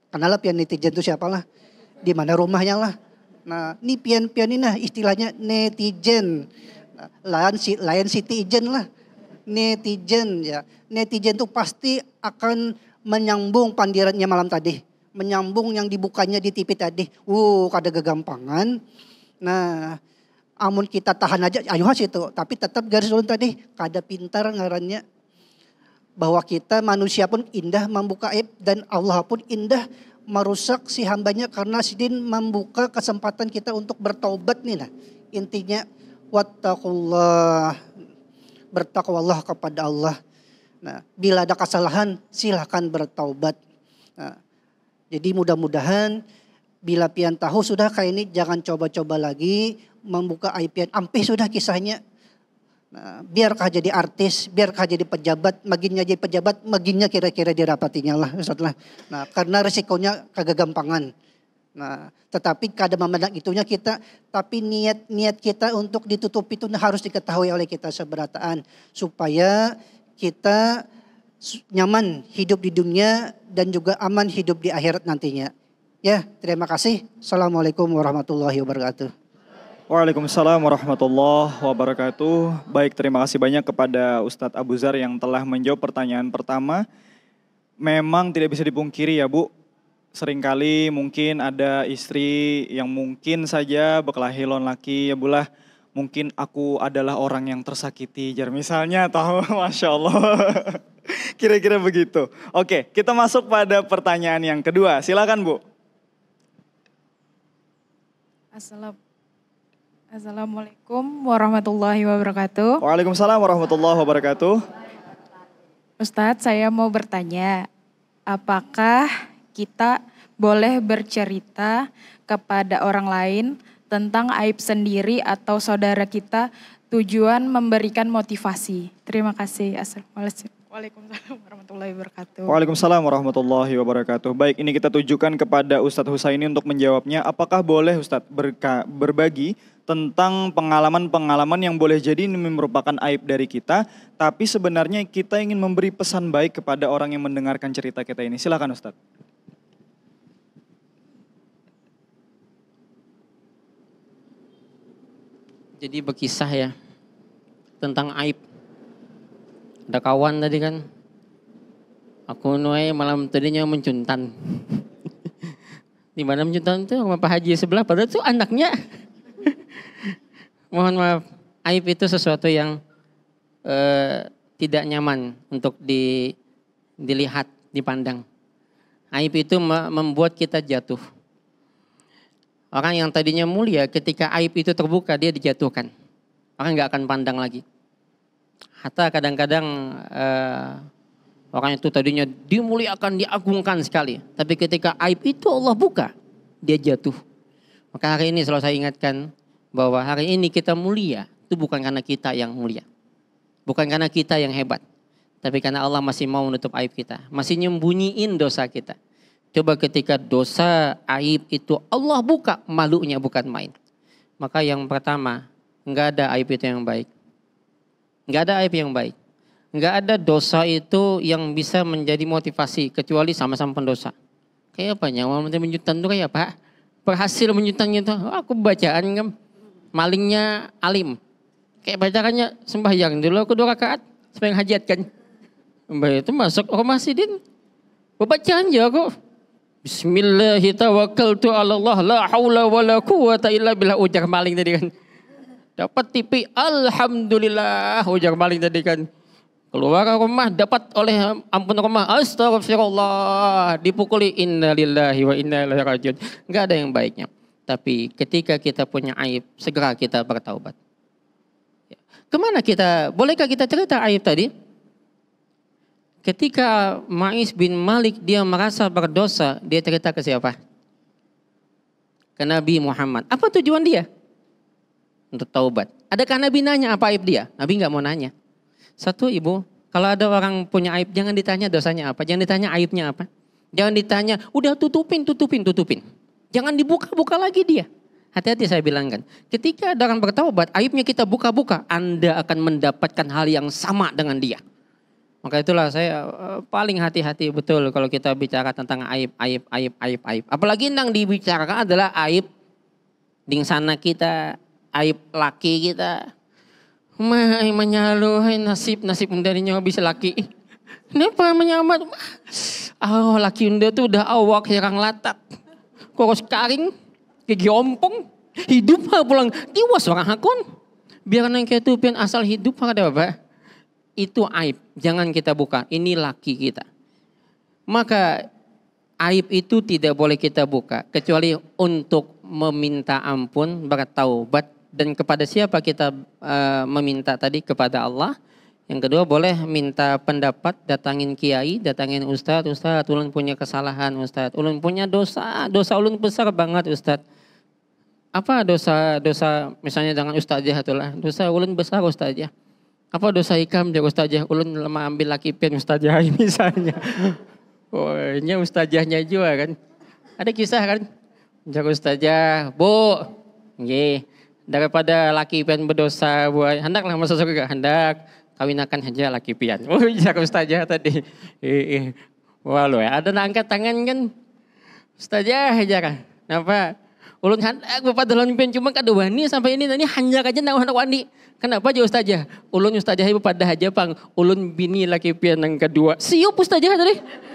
S4: kenal pian netizen itu siapalah? Di mana rumahnya lah. Nah, ini pian-pian ini nah istilahnya netizen. Lain citizen lah. Netizen ya. Netizen itu pasti akan menyambung pandirannya malam tadi. Menyambung yang dibukanya di TV tadi. Kada kegampangan. Nah, amun kita tahan aja, ayo itu. Tapi tetap garis ulun tadi, kada pintar ngarannya. Bahwa kita manusia pun indah membuka aib dan Allah pun indah merusak si hambanya karena sidin membuka kesempatan kita untuk bertaubat nih nah. Intinya wattaqullah, bertakwalah kepada Allah. Nah, bila ada kesalahan silahkan bertaubat. Nah, jadi mudah-mudahan bila pian tahu sudah kayak ini jangan coba-coba lagi membuka aib pian. Ampih sudah kisahnya. Nah, biarkah jadi artis, biarkah jadi pejabat, maginnya jadi pejabat, maginnya kira-kira dirapatinya lah. Nah, karena resikonya kagak gampangan. Nah, tetapi kada memandang itunya kita, tapi niat kita untuk ditutupi itu harus diketahui oleh kita seberataan. Supaya kita nyaman hidup di dunia dan juga aman hidup di akhirat nantinya. Ya, terima kasih. Assalamualaikum warahmatullahi wabarakatuh.
S2: Waalaikumsalam warahmatullahi wabarakatuh. Baik, terima kasih banyak kepada Ustadz Abu Zar yang telah menjawab pertanyaan pertama. Memang tidak bisa dipungkiri ya Bu, seringkali mungkin ada istri yang mungkin saja berkelahi lawan laki ya bulah. Mungkin aku adalah orang yang tersakiti, jar misalnya tahu, Masya Allah. Kira-kira begitu. Oke, kita masuk pada pertanyaan yang kedua. Silakan Bu.
S6: Assalamualaikum warahmatullahi wabarakatuh.
S2: Waalaikumsalam warahmatullahi wabarakatuh.
S6: Ustadz, saya mau bertanya, apakah kita boleh bercerita kepada orang lain tentang aib sendiri atau saudara kita tujuan memberikan motivasi? Terima kasih. Assalamualaikum. Waalaikumsalam warahmatullahi wabarakatuh.
S2: Waalaikumsalam warahmatullahi wabarakatuh. Baik, ini kita tujukan kepada Ustadz Husaini untuk menjawabnya. Apakah boleh Ustadz berbagi tentang pengalaman-pengalaman yang boleh jadi ini merupakan aib dari kita, tapi sebenarnya kita ingin memberi pesan baik kepada orang yang mendengarkan cerita kita ini. Silakan Ustadz.
S3: Jadi berkisah ya tentang aib. Ada kawan tadi kan, aku nuai malam tadinya mencuntan. Di mana mencuntan itu sama Pak Haji sebelah, padahal itu anaknya. Mohon maaf, aib itu sesuatu yang tidak nyaman untuk dilihat, dipandang. Aib itu membuat kita jatuh. Orang yang tadinya mulia ketika aib itu terbuka dia dijatuhkan. Orang nggak akan pandang lagi. Hatta kadang-kadang orang itu tadinya dimuliakan, diagungkan sekali. Tapi ketika aib itu Allah buka, dia jatuh. Maka hari ini selalu saya ingatkan bahwa hari ini kita mulia. Itu bukan karena kita yang mulia. Bukan karena kita yang hebat. Tapi karena Allah masih mau menutup aib kita. Masih nyembunyiin dosa kita. Coba ketika dosa, aib itu Allah buka, malunya bukan main. Maka yang pertama, enggak ada aib itu yang baik. Enggak ada aib yang baik. Enggak ada dosa itu yang bisa menjadi motivasi kecuali sama-sama pendosa. Kayak apa nyawa menjutan itu kayak apa? Berhasil menjutan itu, aku bacaan kan malingnya alim. Kayak bacaannya sembahyang dulu aku 2 rakaat sembahyang hajat kan. Mbak itu masuk rumah sidin. Bacaan aja aku. Bismillahirrahmanirrahim. Allah la haula wala quwata illa billah, ujar maling tadi kan. Dapat TV, alhamdulillah, ujar maling tadi kan. Keluar rumah dapat oleh ampun rumah, astagfirullah, dipukuli innalillahi wa inna ilaihi rajiun. Enggak ada yang baiknya. Tapi ketika kita punya aib, segera kita bertaubat. Kemana kita, bolehkah kita cerita aib tadi? Ketika Ma'is bin Malik dia merasa berdosa, dia cerita ke siapa? Ke Nabi Muhammad. Apa tujuan dia? Untuk taubat. Adakah Nabi nanya apa aib dia? Nabi nggak mau nanya. Satu, ibu, Kalau ada orang punya aib, jangan ditanya dosanya apa, jangan ditanya aibnya apa. Jangan ditanya, udah tutupin. Jangan dibuka-buka lagi dia. Hati-hati saya bilangkan. Ketika ada orang bertaubat, aibnya kita buka-buka, Anda akan mendapatkan hal yang sama dengan dia. Maka itulah saya paling hati-hati betul kalau kita bicara tentang aib. Apalagi yang dibicarakan adalah aib dingsana kita, aib laki kita. Menyaluh nasib dari nyawa bisa laki. Kenapa menyamat? Laki unda tuh udah awak hirang latak. Koros karing, gigi ompong. Hidup pulang, tiwas orang hakun. Biar nang kayak pian asal hidup ada apa? Itu aib, jangan kita buka. Ini laki kita. Maka aib itu tidak boleh kita buka. Kecuali untuk meminta ampun, bertaubat. Dan kepada siapa kita meminta tadi? Kepada Allah. Yang kedua boleh minta pendapat, datangin kiai, datangin ustadz, ulun punya kesalahan ustadz, ulun punya dosa ulun besar banget ustadz. Apa dosa misalnya dengan ustazah itulah, dosa ulun besar ustazah. Apa dosa ikam dia ustazah, ulun lemah ambil laki pian ustazah misalnya. Ini ustazahnya juga kan. Ada kisah kan, jago ustazah, bu, nggih, daripada laki pian berdosa buat, hendaklah masuk surga, hendak. Kawinakan aja laki pian. Jago ustazah tadi. Walau ya, ada angkat tangan kan. Ustazah aja kan. Kenapa? Ulun hendak bapak dalam pian cuma kada wani sampai ini hanya aja nak hendak wani. Kenapa aja ustazah? Ulun ustazah ibu pada aja pang. Ulun bini laki pian yang kedua. Siup ustazah tadi.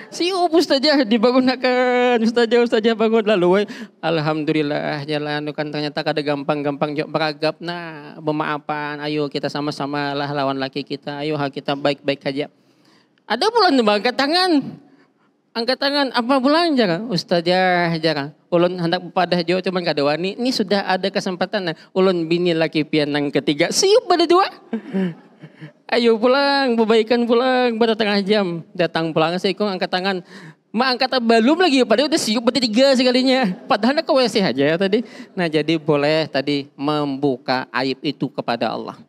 S3: Siup ustazah dibangunkan. Ustazah bangun lalu. Alhamdulillah jalan kan ternyata kada gampang beragap nah pemaafan. Ayo kita sama-sama lah lawan laki kita. Ayo kita baik-baik aja. Ada pula angkat tangan apa bulan jangan ustazah jangan. Ulun hendak pada jauh cuman kada wani. Ini sudah ada kesempatan nah. Ulun bini laki pian yang ketiga. Siup pada dua. Ayo pulang, perbaikan pulang, pada tengah jam. Datang pulang, saya ikut angkat tangan. Angkat belum lagi, padahal udah siup berarti 3 sekalinya. Padahal nak ke WC aja ya tadi. Nah jadi boleh tadi membuka aib itu kepada Allah.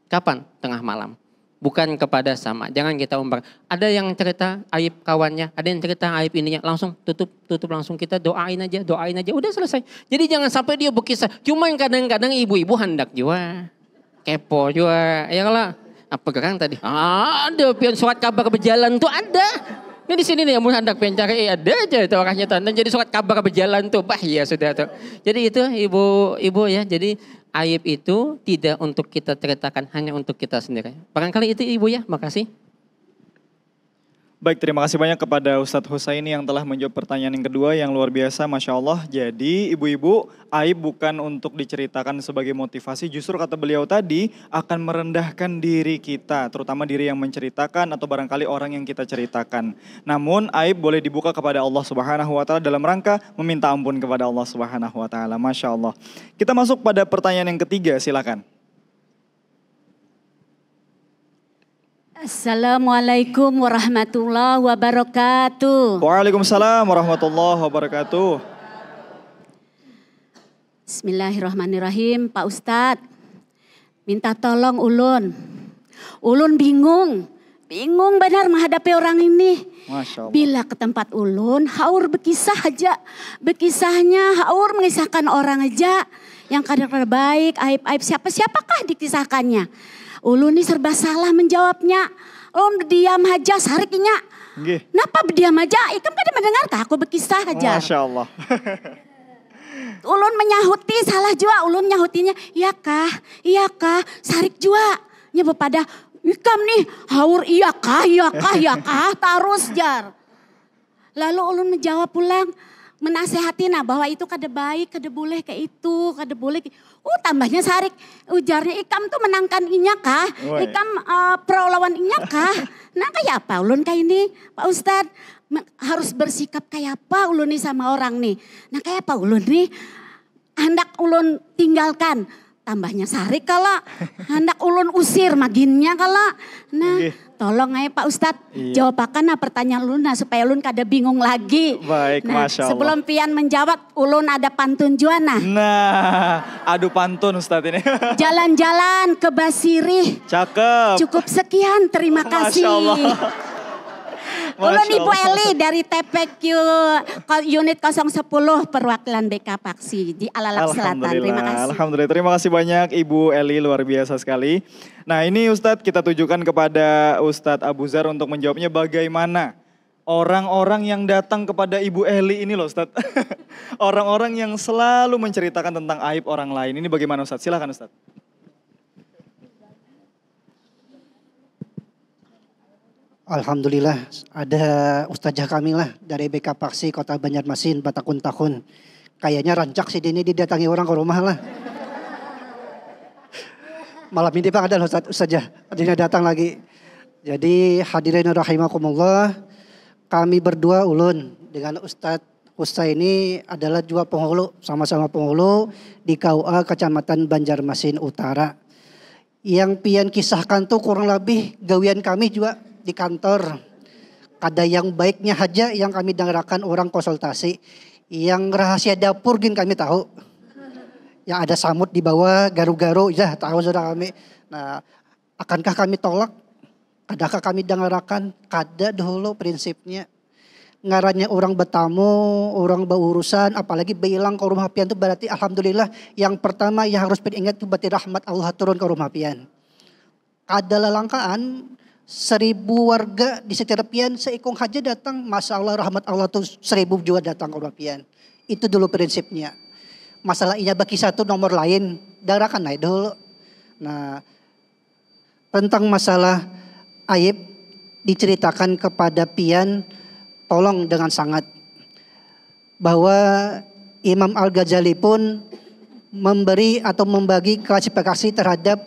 S3: Kapan? Tengah malam. Bukan kepada sama. Jangan kita umbar. Ada yang cerita aib kawannya, ada yang cerita aib ininya. Langsung tutup langsung kita doain aja. Udah selesai. Jadi jangan sampai dia berkisah. Cuman kadang-kadang ibu-ibu hendak juga. Kepo juga. Ya lah. Apa gerak tadi? Ada pian surat kabar berjalan tuh ada. Ini di sini nih yang hendak pian cari ada aja itu orangnya tuh. Dan jadi surat kabar berjalan tuh. Bah ya sudah tuh. Jadi itu ibu ya. Jadi aib itu tidak untuk kita ceritakan, hanya untuk kita sendiri. Barangkali itu ibu ya. Makasih.
S2: Baik, terima kasih banyak kepada Ustadz Husaini yang telah menjawab pertanyaan yang kedua yang luar biasa, Masya Allah. Jadi ibu-ibu, aib bukan untuk diceritakan sebagai motivasi, justru kata beliau tadi akan merendahkan diri kita, terutama diri yang menceritakan atau barangkali orang yang kita ceritakan. Namun aib boleh dibuka kepada Allah Subhanahu wa Ta'ala dalam rangka meminta ampun kepada Allah Subhanahu wa Ta'ala, Masya Allah. Kita masuk pada pertanyaan yang ketiga, silakan.
S7: Assalamualaikum warahmatullahi wabarakatuh.
S2: Waalaikumsalam warahmatullahi wabarakatuh.
S7: Bismillahirrahmanirrahim. Pak Ustadz, minta tolong ulun. Ulun bingung benar menghadapi orang ini.
S2: Masya Allah.
S7: Bila ke tempat ulun, haur berkisah aja. Berkisahnya haur mengisahkan orang aja. Yang kadang-kadang baik, aib-aib siapakah dikisahkannya. Ulun ini serba salah menjawabnya. Ulun diam aja sariknya. Kenapa berdiam aja? Ikam kada mendengar kah aku berkisah aja.
S2: Masya Allah.
S7: Ulun menyahuti salah juga. Ulun nyahutinya iya kah sarik juga. Nya pada ikam nih haur iya kah terus jar. Lalu ulun menjawab pulang. Menasehati bahwa itu kada baik, kada boleh kayak itu, kada boleh. Tambahnya sarik, ujarnya ikam tuh menangkan inya kah? Ikam pro lawan inya kah? Nah kayak apa ulun kayak ini Pak Ustadz? Harus bersikap kayak apa ulun nih sama orang nih? Nah kayak apa ulun nih? Hendak ulun tinggalkan. tambahnya sarik kala. Hendak ulun usir maginnya kala. Nah, tolong aja Pak Ustadz jawabakan pertanyaan ulun supaya ulun kada bingung lagi.
S2: Baik,
S7: nah,
S2: Masya Allah.
S7: Sebelum pian menjawab, ulun ada pantun jua nah.
S2: Nah, adu pantun Ustadz ini.
S7: Jalan-jalan ke Basirih.
S2: Cakep.
S7: Cukup sekian, terima kasih.
S2: Masya Allah.
S7: Ulun
S2: Masya
S7: Ibu
S2: Allah.
S7: Eli dari TPQ unit 010 perwakilan BK Paksi di Alalak Selatan. Terima kasih.
S2: Alhamdulillah, terima kasih banyak Ibu Eli, luar biasa sekali. Nah ini Ustadz kita tujukan kepada Ustadz Abu Zar untuk menjawabnya bagaimana orang-orang yang datang kepada Ibu Eli ini loh Ustadz. Orang-orang yang selalu menceritakan tentang aib orang lain. Ini bagaimana Ustadz? Silakan Ustadz.
S4: Alhamdulillah ada Ustazah kami lah dari BK Paksi Kota Banjarmasin Batakun tahun. Kayaknya rancak sih ini didatangi orang ke rumah lah. Malam ini Pak ada Ustazah, artinya datang lagi. Jadi hadirin rahimakumullah, kami berdua ulun dengan Ustadz Husaini adalah dua penghulu, sama-sama penghulu di KUA Kecamatan Banjarmasin Utara. Yang pian kisahkan tuh kurang lebih gawian kami juga di kantor. Ada yang baiknya aja yang kami dengarkan orang konsultasi. Yang rahasia dapur gin kami tahu. Yang ada samut di bawah, garu-garu, ya tahu sudah kami. Nah, akankah kami tolak? Adakah kami dengarkan? Kada dulu prinsipnya. Ngarannya orang bertamu, orang berurusan, apalagi bilang ke rumah pian itu berarti alhamdulillah yang pertama yang harus diingat itu berarti rahmat Allah turun ke rumah pian. Kada lelangkaan 1000 warga di setiap pian seikung haja datang, masya Allah rahmat Allah tuh 1000 juga datang ke rumah pian. Itu dulu prinsipnya. Masalah iya bagi satu nomor lain, darakan naik dulu. Nah, tentang masalah aib diceritakan kepada pian, tolong dengan sangat. Bahwa Imam Al-Ghazali pun memberi atau membagi klasifikasi terhadap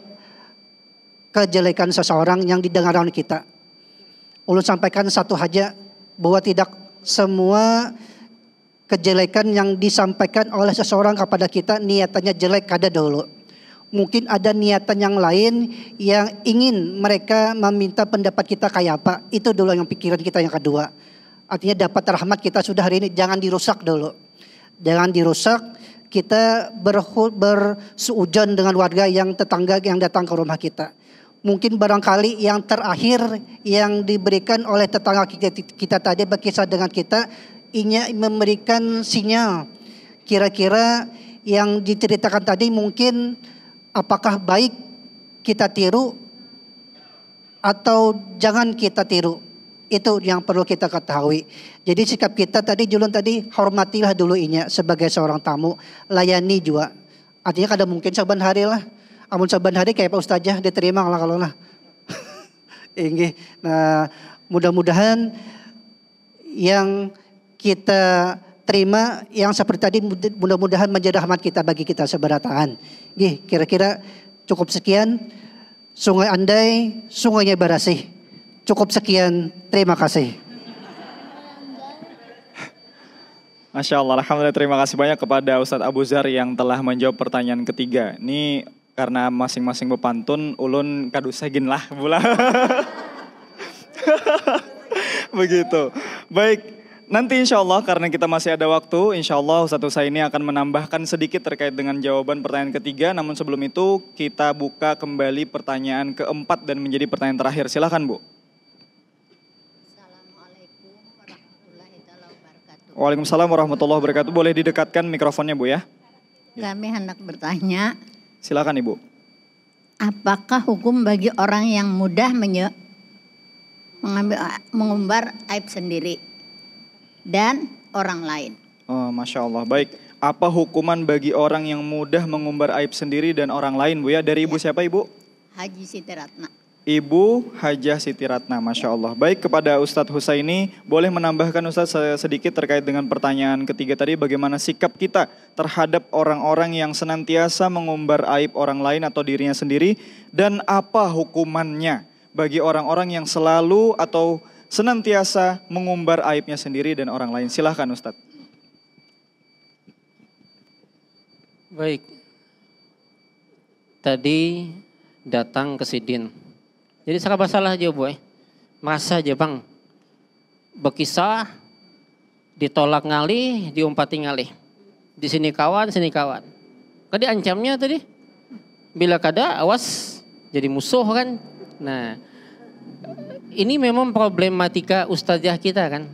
S4: kejelekan seseorang yang didengar oleh kita. Ulun sampaikan satu saja bahwa tidak semua kejelekan yang disampaikan oleh seseorang kepada kita niatannya jelek kada dulu. Mungkin ada niatan yang lain yang ingin mereka meminta pendapat kita kayak apa. Itu dulu yang pikiran kita yang kedua. Artinya dapat rahmat kita sudah hari ini jangan dirusak dulu. Jangan dirusak. Kita bersuujon dengan warga yang tetangga yang datang ke rumah kita. Mungkin barangkali yang terakhir yang diberikan oleh tetangga kita tadi berkisah dengan kita, inya memberikan sinyal. Kira-kira yang diceritakan tadi mungkin apakah baik kita tiru atau jangan kita tiru. Itu yang perlu kita ketahui. Jadi sikap kita tadi Julun tadi hormatilah dulu inya sebagai seorang tamu, layani juga. Artinya kada mungkin saban hari lah. Amun saban hari kayak Pak Ustazah diterima kalau lah. Inggih. Nah, mudah-mudahan yang kita terima yang seperti tadi mudah-mudahan menjadi rahmat kita bagi kita seberataan. Nggih, kira-kira cukup sekian. Sungai andai, sungainya barasih. Cukup sekian, terima kasih.
S2: Masya Allah, alhamdulillah terima kasih banyak kepada Ustadz Abu Zar yang telah menjawab pertanyaan ketiga. Ini karena masing-masing bepantun, ulun kadu segin lah pula. Begitu. Baik, nanti insya Allah karena kita masih ada waktu, insya Allah Ustadz Husaini akan menambahkan sedikit terkait dengan jawaban pertanyaan ketiga. Namun sebelum itu kita buka kembali pertanyaan keempat dan menjadi pertanyaan terakhir. Silakan Bu.
S8: Assalamualaikum warahmatullahi wabarakatuh.
S2: Waalaikumsalam warahmatullahi wabarakatuh. Boleh didekatkan mikrofonnya Bu ya.
S8: Kami hendak bertanya,
S2: Silakan Ibu.
S8: apakah hukum bagi orang yang mudah mengumbar aib sendiri dan orang lain?
S2: Oh, Masya Allah. Baik. Apa hukuman bagi orang yang mudah mengumbar aib sendiri dan orang lain Bu ya? Dari Ibu siapa Ibu?
S8: Haji Siti Ratna.
S2: Ibu Hajah Siti Ratna, Masya Allah. Baik, kepada Ustadz Husaini, boleh menambahkan Ustadz sedikit terkait dengan pertanyaan ketiga tadi, bagaimana sikap kita terhadap orang-orang yang senantiasa mengumbar aib orang lain atau dirinya sendiri, dan apa hukumannya bagi orang-orang yang selalu atau senantiasa mengumbar aibnya sendiri dan orang lain. Silahkan Ustadz.
S3: Baik. tadi datang ke Sidin. Jadi serba salah aja boy. Merasa aja bang. Berkisah, ditolak ngalih, diumpati ngalih. Di sini kawan, sini kawan. Kan diancamnya tadi. Bila kada awas jadi musuh kan. Nah, ini memang problematika ustazah kita kan.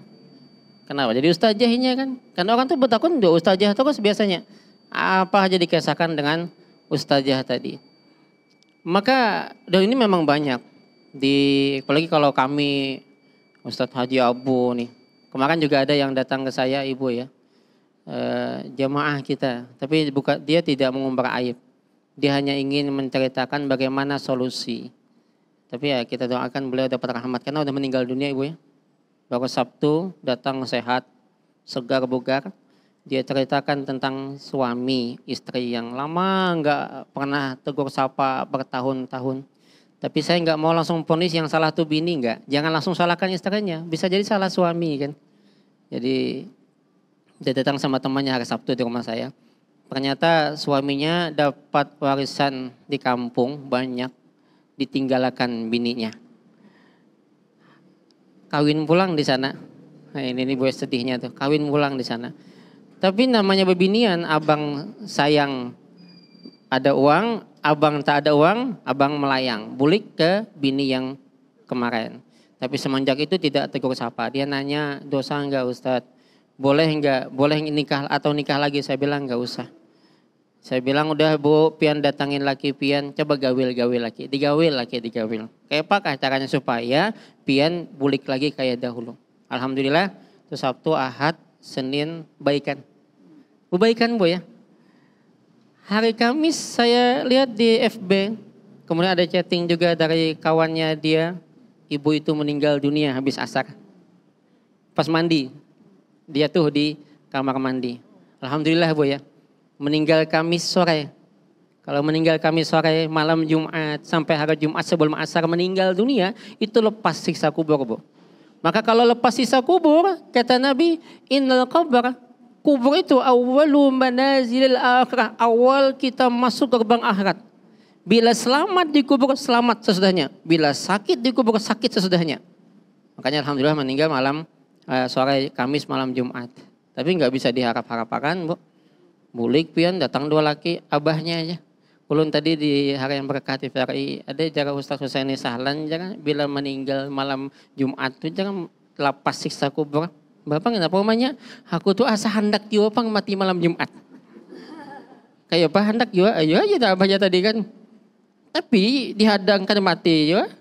S3: Kenapa? Jadi ustazahnya kan. Karena orang tuh bertakun do ustazah terus biasanya. Apa aja dikisahkan dengan ustazah tadi. Maka dan ini memang banyak. Apalagi kalau kami Ustadz Haji Abu nih. Kemarin juga ada yang datang ke saya ibu ya. Jamaah kita. Tapi dia tidak mengumbar aib. Dia hanya ingin menceritakan bagaimana solusi. Tapi ya kita doakan beliau dapat rahmat. Karena udah meninggal dunia ibu ya. Baru Sabtu datang sehat. Segar bugar. Dia ceritakan tentang suami istri yang lama nggak pernah tegur sapa bertahun-tahun. Tapi saya nggak mau langsung vonis yang salah tuh bini nggak. Jangan langsung salahkan istrinya. Bisa jadi salah suami kan. Jadi dia datang sama temannya hari Sabtu di rumah saya. Ternyata suaminya dapat warisan di kampung banyak. Ditinggalkan bininya. Kawin pulang di sana. Nah ini buat sedihnya tuh. Kawin pulang di sana. Tapi namanya bebinian, abang sayang ada uang, abang tak ada uang, abang melayang. Bulik ke bini yang kemarin. Tapi semenjak itu tidak tegur sapa. Dia nanya, dosa enggak Ustadz? Boleh enggak? Boleh nikah atau nikah lagi? Saya bilang enggak usah. Saya bilang udah bu, pian datangin laki pian, coba gawil laki. Digawil. Kayak apakah caranya supaya pian bulik lagi kayak dahulu. Alhamdulillah, itu Sabtu, Ahad, Senin, baikan. Kebaikan bu ya. Hari Kamis saya lihat di FB, kemudian ada chatting juga dari kawannya dia, ibu itu meninggal dunia habis asar. Pas mandi, dia tuh di kamar mandi. Alhamdulillah bu ya, meninggal Kamis sore. Kalau meninggal Kamis sore, malam Jumat, sampai hari Jumat sebelum asar meninggal dunia, itu lepas siksa kubur bu. Maka kalau lepas siksa kubur, kata Nabi, innal qabr, kubur itu awwalu manazilil akhirah. Awal kita masuk gerbang akhirat. Bila selamat di kubur, selamat sesudahnya. Bila sakit di kubur, sakit sesudahnya. Makanya alhamdulillah meninggal malam sore Kamis malam Jumat. Tapi nggak bisa diharap-harapkan bu. Bulik pian datang dua laki, abahnya aja. Ulun tadi di hari yang berkah TVRI ada jaga Ustaz Husaini Sahlan jangan bila meninggal malam Jumat itu jangan lapas siksa kubur. Bapak kenapa namanya? Aku tuh asa hendak juga pang mati malam Jumat. Kayak apa hendak juga? Ayo aja tak baca tadi kan. Tapi dihadang kada mati juga.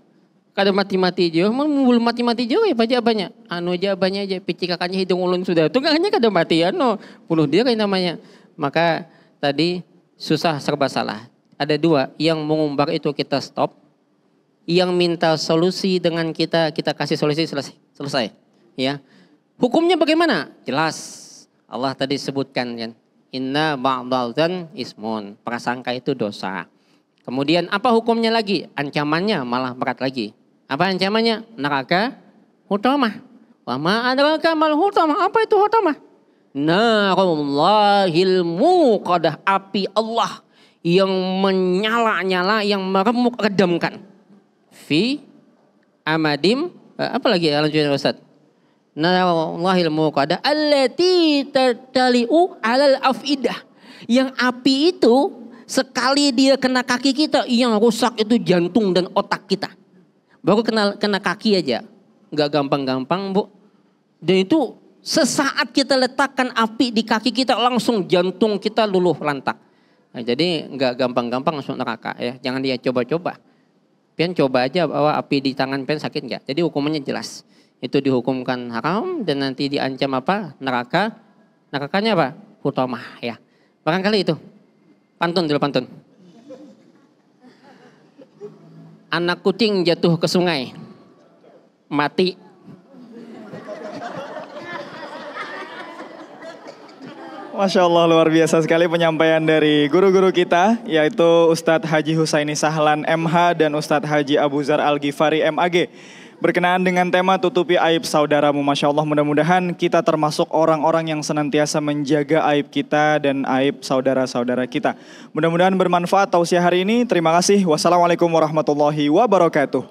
S3: Kada mati-mati juga. Mau mati-mati juga ya baca banyak. Anu aja banyak aja. Pici kakaknya hidung ulun sudah. Tuh kakaknya kada mati anu. Puluh dia kayak namanya. Maka tadi susah serba salah. Ada dua. Yang mengumbar itu kita stop. Yang minta solusi dengan kita kasih solusi selesai. Ya. Hukumnya bagaimana? Jelas. Allah tadi sebutkan kan. Inna ba'dal dzan ismun. Prasangka itu dosa. Kemudian apa hukumnya lagi? Ancamannya malah berat lagi. Apa ancamannya? Neraka hutamah. Wa ma adraka mal hutamah. Apa itu hutamah? Narullahil muqadah. Api Allah yang menyala-nyala, yang meremuk redamkan. Fi amadim. Apa lagi lanjutnya Ustaz? Narullahil muqadah allati tatali'u alal afidah. Yang api itu sekali dia kena kaki kita, yang rusak itu jantung dan otak kita. Baru kena kaki aja, nggak gampang-gampang bu. Dan itu sesaat kita letakkan api di kaki kita langsung jantung kita luluh lantak. Nah, jadi nggak gampang-gampang masuk neraka ya. Jangan dia coba-coba. Pian coba aja bawa api di tangan pian sakit nggak? Jadi hukumannya jelas. Itu dihukumkan haram dan nanti diancam apa? Neraka. Nerakanya apa? Hutamah ya. Barangkali itu. Pantun dulu pantun. Anak kucing jatuh ke sungai. Mati.
S2: Masya Allah luar biasa sekali penyampaian dari guru-guru kita. Yaitu Ustadz Haji Husaini Sahlan MH dan Ustadz Haji Abu Zar Al-Ghifari MAG. berkenaan dengan tema tutupi aib saudaramu. Masya Allah, mudah-mudahan kita termasuk orang-orang yang senantiasa menjaga aib kita dan aib saudara-saudara kita. Mudah-mudahan bermanfaat tausiah hari ini. Terima kasih. Wassalamualaikum warahmatullahi wabarakatuh.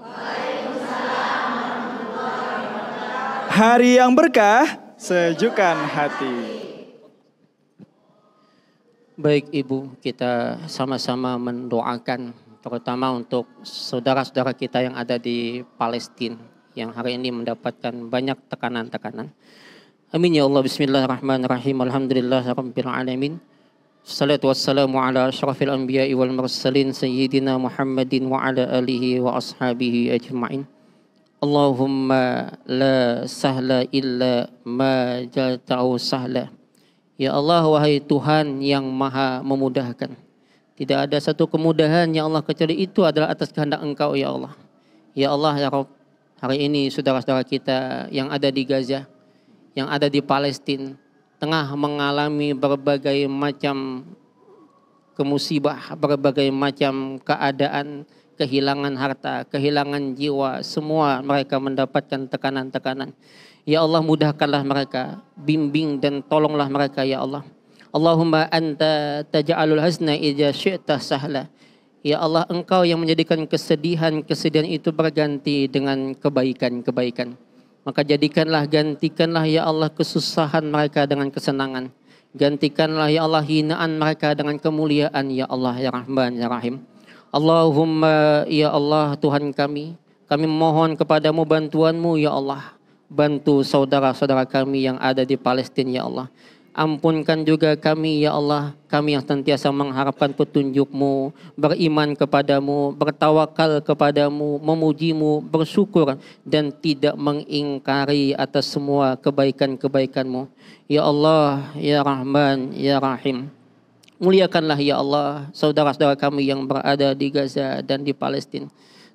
S2: Hari yang berkah, sejukkan hati.
S3: Baik Ibu, kita sama-sama mendoakan terutama untuk saudara-saudara kita yang ada di Palestina yang hari ini mendapatkan banyak tekanan-tekanan. Amin ya Allah. Bismillahirrahmanirrahim. Alhamdulillahirabbil alamin. Salatu wassalamu ala asyrafil anbiya'i wal mursalin sayyidina Muhammadin wa ala alihi wa ashabihi ajma'in. Allahumma la sahla illa ma jalta'u sahla. Ya Allah, wahai Tuhan yang maha memudahkan, tidak ada satu kemudahan ya Allah kecuali itu adalah atas kehendak Engkau ya Allah. Ya Allah ya Rabb, hari ini saudara-saudara kita yang ada di Gaza, yang ada di Palestina, tengah mengalami berbagai macam kemusibah, berbagai macam keadaan, kehilangan harta, kehilangan jiwa, semua mereka mendapatkan tekanan-tekanan. Ya Allah, mudahkanlah mereka, bimbing dan tolonglah mereka ya Allah. Allahumma anta taj'alul hasna idza syi'ta sahla. Ya Allah, Engkau yang menjadikan kesedihan itu berganti dengan kebaikan-kebaikan. Maka gantikanlah ya Allah kesusahan mereka dengan kesenangan. Gantikanlah ya Allah hinaan mereka dengan kemuliaan ya Allah ya Rahman ya Rahim. Allahumma ya Allah Tuhan kami mohon kepadamu bantuanmu ya Allah. Bantu saudara-saudara kami yang ada di Palestina ya Allah. Ampunkan juga kami ya Allah, kami yang senantiasa mengharapkan petunjuk-Mu, beriman kepadamu, bertawakal kepadamu, memuji-Mu, bersyukur dan tidak mengingkari atas semua kebaikan-kebaikan-Mu. Ya Allah, ya Rahman, ya Rahim. Muliakanlah ya Allah saudara-saudara kami yang berada di Gaza dan di Palestina.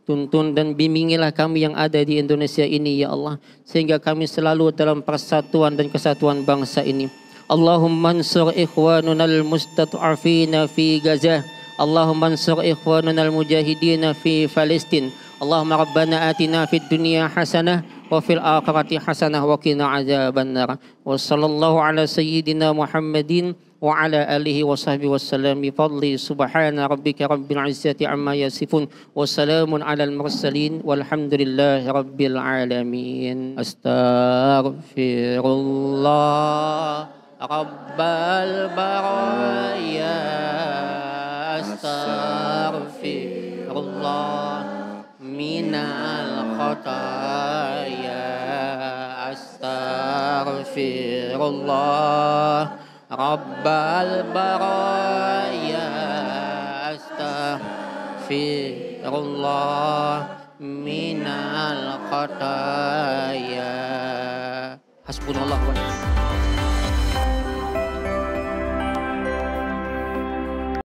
S3: Tuntun dan bimbingilah kami yang ada di Indonesia ini ya Allah, sehingga kami selalu dalam persatuan dan kesatuan bangsa ini. Allahumma ansur ikhwanuna al-mustata'afina fi Gaza. Allahumma ansur ikhwanuna al-mujahidina fi Palestin. Allahumma rabbana atina fid dunya hasanah wa fil akhirati hasanah wa qina adzabannar. Wa sallallahu ala sayyidina Muhammadin wa ala alihi wa sahbihi wasallam bi fadli subhana rabbika rabbil izzati amma yasifun wa salamun alal mursalin walhamdulillahi rabbil alamin. Astaghfirullah Rabbal baraya, astaghfirullah minal khataya, astaghfirullah Rabbal baraya, astaghfirullah minal khataya. Hasbunallah wa ni'mal wakil.